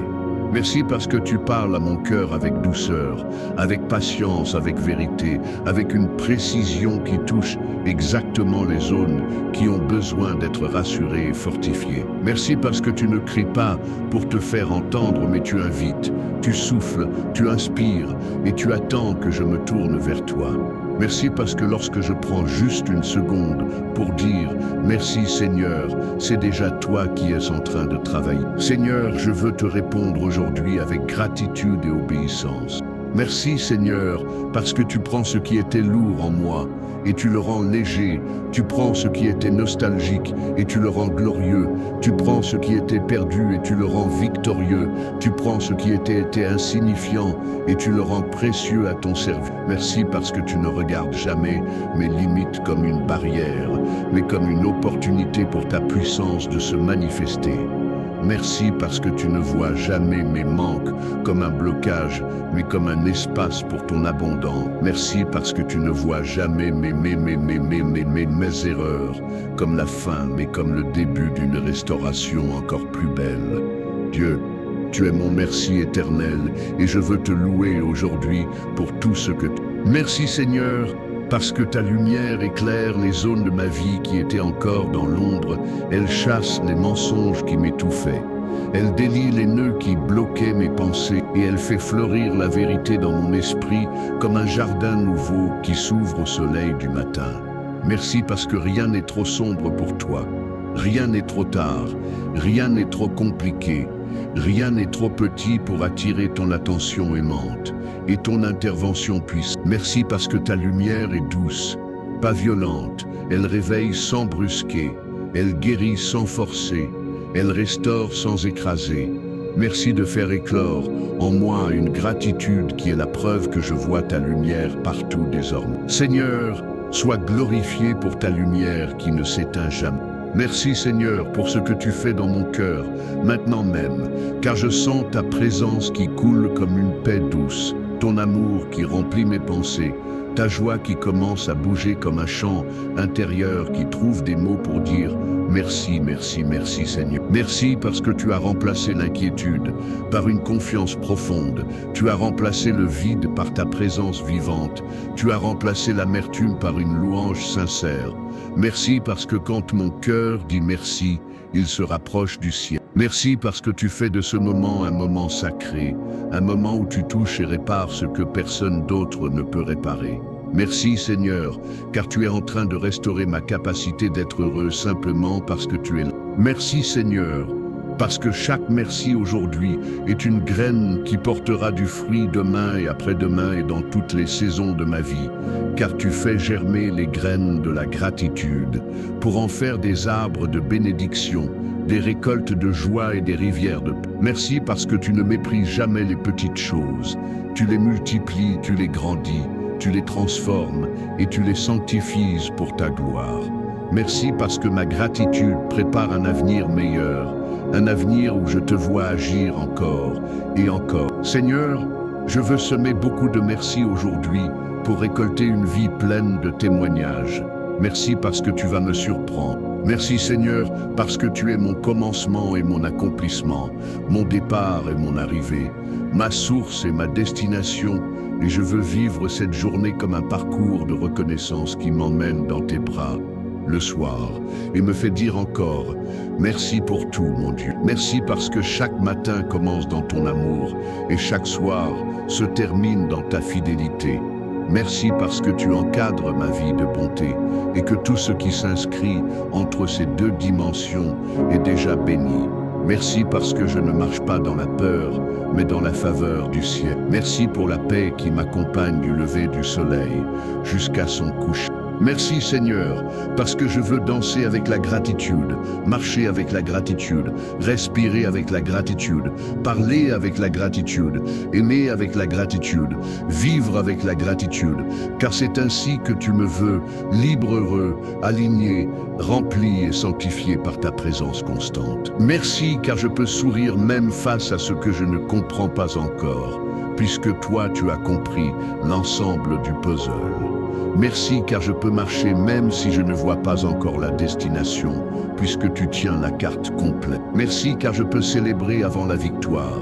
S1: Merci parce que tu parles à mon cœur avec douceur, avec patience, avec vérité, avec une précision qui touche exactement les zones qui ont besoin d'être rassurées et fortifiées. Merci parce que tu ne cries pas pour te faire entendre, mais tu invites, tu souffles, tu inspires et tu attends que je me tourne vers toi. Merci parce que lorsque je prends juste une seconde pour dire « Merci Seigneur », c'est déjà toi qui es en train de travailler. Seigneur, je veux te répondre aujourd'hui avec gratitude et obéissance. Merci Seigneur, parce que tu prends ce qui était lourd en moi et tu le rends léger. Tu prends ce qui était nostalgique et tu le rends glorieux. Tu prends ce qui était perdu et tu le rends victorieux. Tu prends ce qui était insignifiant et tu le rends précieux à ton service. Merci parce que tu ne regardes jamais mes limites comme une barrière, mais comme une opportunité pour ta puissance de se manifester. Merci parce que tu ne vois jamais mes manques comme un blocage, mais comme un espace pour ton abondance. Merci parce que tu ne vois jamais mes erreurs comme la fin, mais comme le début d'une restauration encore plus belle. Dieu, tu es mon merci éternel et je veux te louer aujourd'hui pour tout ce que tu... Merci Seigneur, parce que ta lumière éclaire les zones de ma vie qui étaient encore dans l'ombre, elle chasse les mensonges qui m'étouffaient. Elle délie les nœuds qui bloquaient mes pensées et elle fait fleurir la vérité dans mon esprit comme un jardin nouveau qui s'ouvre au soleil du matin. Merci parce que rien n'est trop sombre pour toi, rien n'est trop tard, rien n'est trop compliqué, rien n'est trop petit pour attirer ton attention aimante et ton intervention puissante. Merci parce que ta lumière est douce, pas violente, elle réveille sans brusquer, elle guérit sans forcer, elle restaure sans écraser. Merci de faire éclore en moi une gratitude qui est la preuve que je vois ta lumière partout désormais. Seigneur, sois glorifié pour ta lumière qui ne s'éteint jamais. Merci Seigneur pour ce que tu fais dans mon cœur, maintenant même, car je sens ta présence qui coule comme une paix douce, ton amour qui remplit mes pensées, ta joie qui commence à bouger comme un chant intérieur qui trouve des mots pour dire merci, merci, merci Seigneur. Merci parce que tu as remplacé l'inquiétude par une confiance profonde, tu as remplacé le vide par ta présence vivante, tu as remplacé l'amertume par une louange sincère. Merci parce que quand mon cœur dit merci, il se rapproche du ciel. Merci parce que tu fais de ce moment un moment sacré, un moment où tu touches et répares ce que personne d'autre ne peut réparer. Merci Seigneur, car tu es en train de restaurer ma capacité d'être heureux simplement parce que tu es là. Merci Seigneur, parce que chaque merci aujourd'hui est une graine qui portera du fruit demain et après-demain et dans toutes les saisons de ma vie, car tu fais germer les graines de la gratitude pour en faire des arbres de bénédiction, des récoltes de joie et des rivières de paix. Merci parce que tu ne méprises jamais les petites choses, tu les multiplies, tu les grandis, tu les transformes et tu les sanctifies pour ta gloire. Merci parce que ma gratitude prépare un avenir meilleur, un avenir où je te vois agir encore et encore. Seigneur, je veux semer beaucoup de merci aujourd'hui pour récolter une vie pleine de témoignages. Merci parce que tu vas me surprendre. Merci Seigneur parce que tu es mon commencement et mon accomplissement, mon départ et mon arrivée, ma source et ma destination, et je veux vivre cette journée comme un parcours de reconnaissance qui m'emmène dans tes bras. le soir, et me fait dire encore, merci pour tout, mon Dieu. Merci parce que chaque matin commence dans ton amour, et chaque soir se termine dans ta fidélité. Merci parce que tu encadres ma vie de bonté, et que tout ce qui s'inscrit entre ces deux dimensions est déjà béni. Merci parce que je ne marche pas dans la peur, mais dans la faveur du ciel. Merci pour la paix qui m'accompagne du lever du soleil jusqu'à son coucher. Merci Seigneur, parce que je veux danser avec la gratitude, marcher avec la gratitude, respirer avec la gratitude, parler avec la gratitude, aimer avec la gratitude, vivre avec la gratitude, car c'est ainsi que tu me veux, libre, heureux, aligné, rempli et sanctifié par ta présence constante. Merci car je peux sourire même face à ce que je ne comprends pas encore, puisque toi tu as compris l'ensemble du puzzle. Merci car je peux marcher même si je ne vois pas encore la destination, puisque tu tiens la carte complète. Merci car je peux célébrer avant la victoire,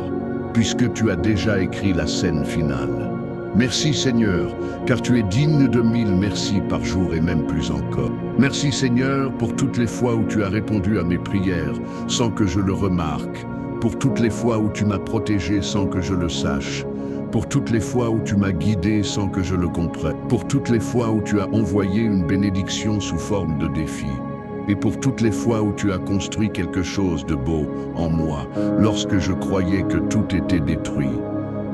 S1: puisque tu as déjà écrit la scène finale. Merci Seigneur, car tu es digne de 1000 merci par jour et même plus encore. Merci Seigneur pour toutes les fois où tu as répondu à mes prières sans que je le remarque, pour toutes les fois où tu m'as protégé sans que je le sache, pour toutes les fois où tu m'as guidé sans que je le comprenne, pour toutes les fois où tu as envoyé une bénédiction sous forme de défi, et pour toutes les fois où tu as construit quelque chose de beau en moi, lorsque je croyais que tout était détruit.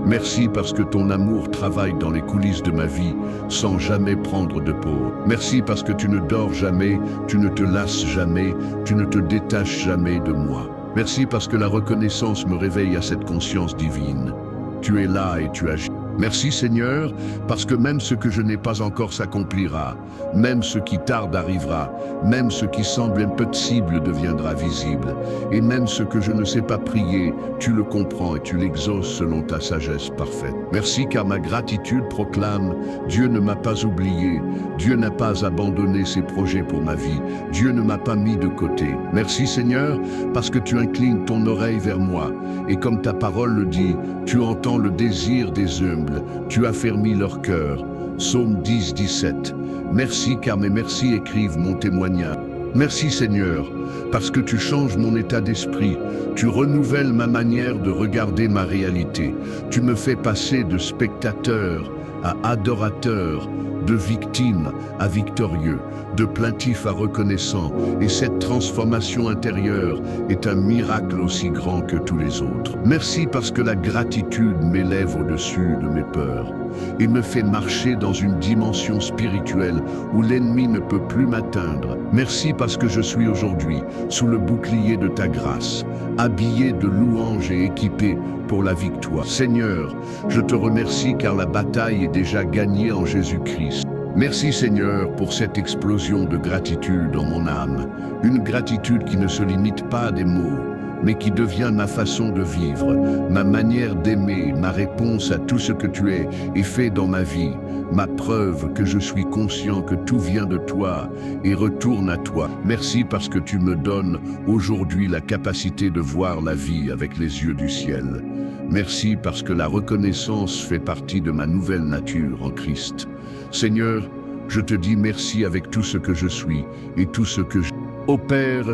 S1: Merci parce que ton amour travaille dans les coulisses de ma vie sans jamais prendre de pause. Merci parce que tu ne dors jamais, tu ne te lasses jamais, tu ne te détaches jamais de moi. Merci parce que la reconnaissance me réveille à cette conscience divine. Tu es là et tu agis. Merci Seigneur, parce que même ce que je n'ai pas encore s'accomplira, même ce qui tarde arrivera, même ce qui semble impossible deviendra visible, et même ce que je ne sais pas prier, tu le comprends et tu l'exauces selon ta sagesse parfaite. Merci car ma gratitude proclame, Dieu ne m'a pas oublié, Dieu n'a pas abandonné ses projets pour ma vie, Dieu ne m'a pas mis de côté. Merci Seigneur, parce que tu inclines ton oreille vers moi, et comme ta parole le dit, tu entends le désir des humbles. Tu affermis leur cœur. Psaume 10, 17. Merci car mes merci écrivent mon témoignage. Merci Seigneur, parce que tu changes mon état d'esprit, tu renouvelles ma manière de regarder ma réalité. Tu me fais passer de spectateur à adorateur, de victime à victorieux, de plaintif à reconnaissant, et cette transformation intérieure est un miracle aussi grand que tous les autres. Merci parce que la gratitude m'élève au-dessus de mes peurs et me fait marcher dans une dimension spirituelle où l'ennemi ne peut plus m'atteindre. Merci parce que je suis aujourd'hui sous le bouclier de ta grâce, habillé de louanges et équipé pour la victoire. Seigneur, je te remercie car la bataille est déjà gagnée en Jésus-Christ. Merci Seigneur pour cette explosion de gratitude en mon âme, une gratitude qui ne se limite pas à des mots, mais qui devient ma façon de vivre, ma manière d'aimer, ma réponse à tout ce que tu es et fais dans ma vie, ma preuve que je suis conscient que tout vient de toi et retourne à toi. Merci parce que tu me donnes aujourd'hui la capacité de voir la vie avec les yeux du ciel. Merci parce que la reconnaissance fait partie de ma nouvelle nature en Christ. Seigneur, je te dis merci avec tout ce que je suis et tout ce que je... Ô Père,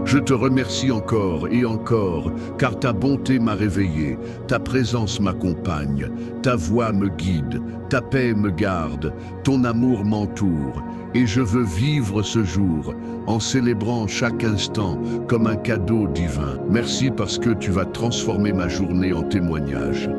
S1: je te remercie encore et encore, car ta bonté m'a réveillé, ta présence m'accompagne, ta voix me guide, ta paix me garde, ton amour m'entoure, et je veux vivre ce jour en célébrant chaque instant comme un cadeau divin. Merci parce que tu vas transformer ma journée en témoignage,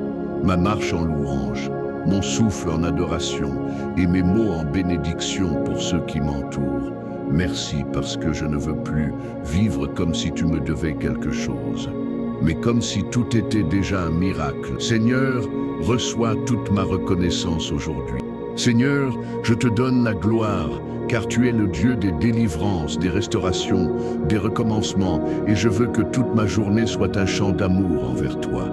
S1: ma marche en louange, mon souffle en adoration et mes mots en bénédiction pour ceux qui m'entourent. Merci parce que je ne veux plus vivre comme si tu me devais quelque chose, mais comme si tout était déjà un miracle. Seigneur, reçois toute ma reconnaissance aujourd'hui. Seigneur, je te donne la gloire, car tu es le Dieu des délivrances, des restaurations, des recommencements, et je veux que toute ma journée soit un chant d'amour envers toi.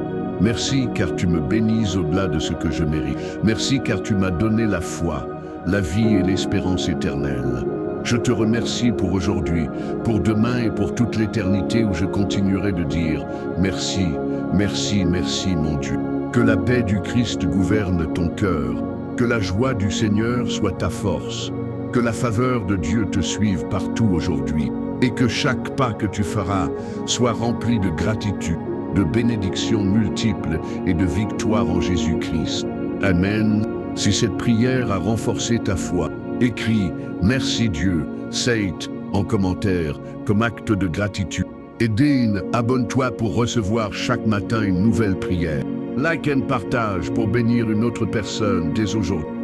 S1: Merci car tu me bénis au-delà de ce que je mérite. Merci car tu m'as donné la foi, la vie et l'espérance éternelle. Je te remercie pour aujourd'hui, pour demain et pour toute l'éternité où je continuerai de dire merci, merci, merci mon Dieu. Que la paix du Christ gouverne ton cœur, que la joie du Seigneur soit ta force. Que la faveur de Dieu te suive partout aujourd'hui et que chaque pas que tu feras soit rempli de gratitude, de bénédictions multiples et de victoire en Jésus-Christ. Amen. Si cette prière a renforcé ta foi, écris « Merci Dieu » Saint en commentaire comme acte de gratitude. Et Dean, abonne-toi pour recevoir chaque matin une nouvelle prière. Like et partage pour bénir une autre personne dès aujourd'hui.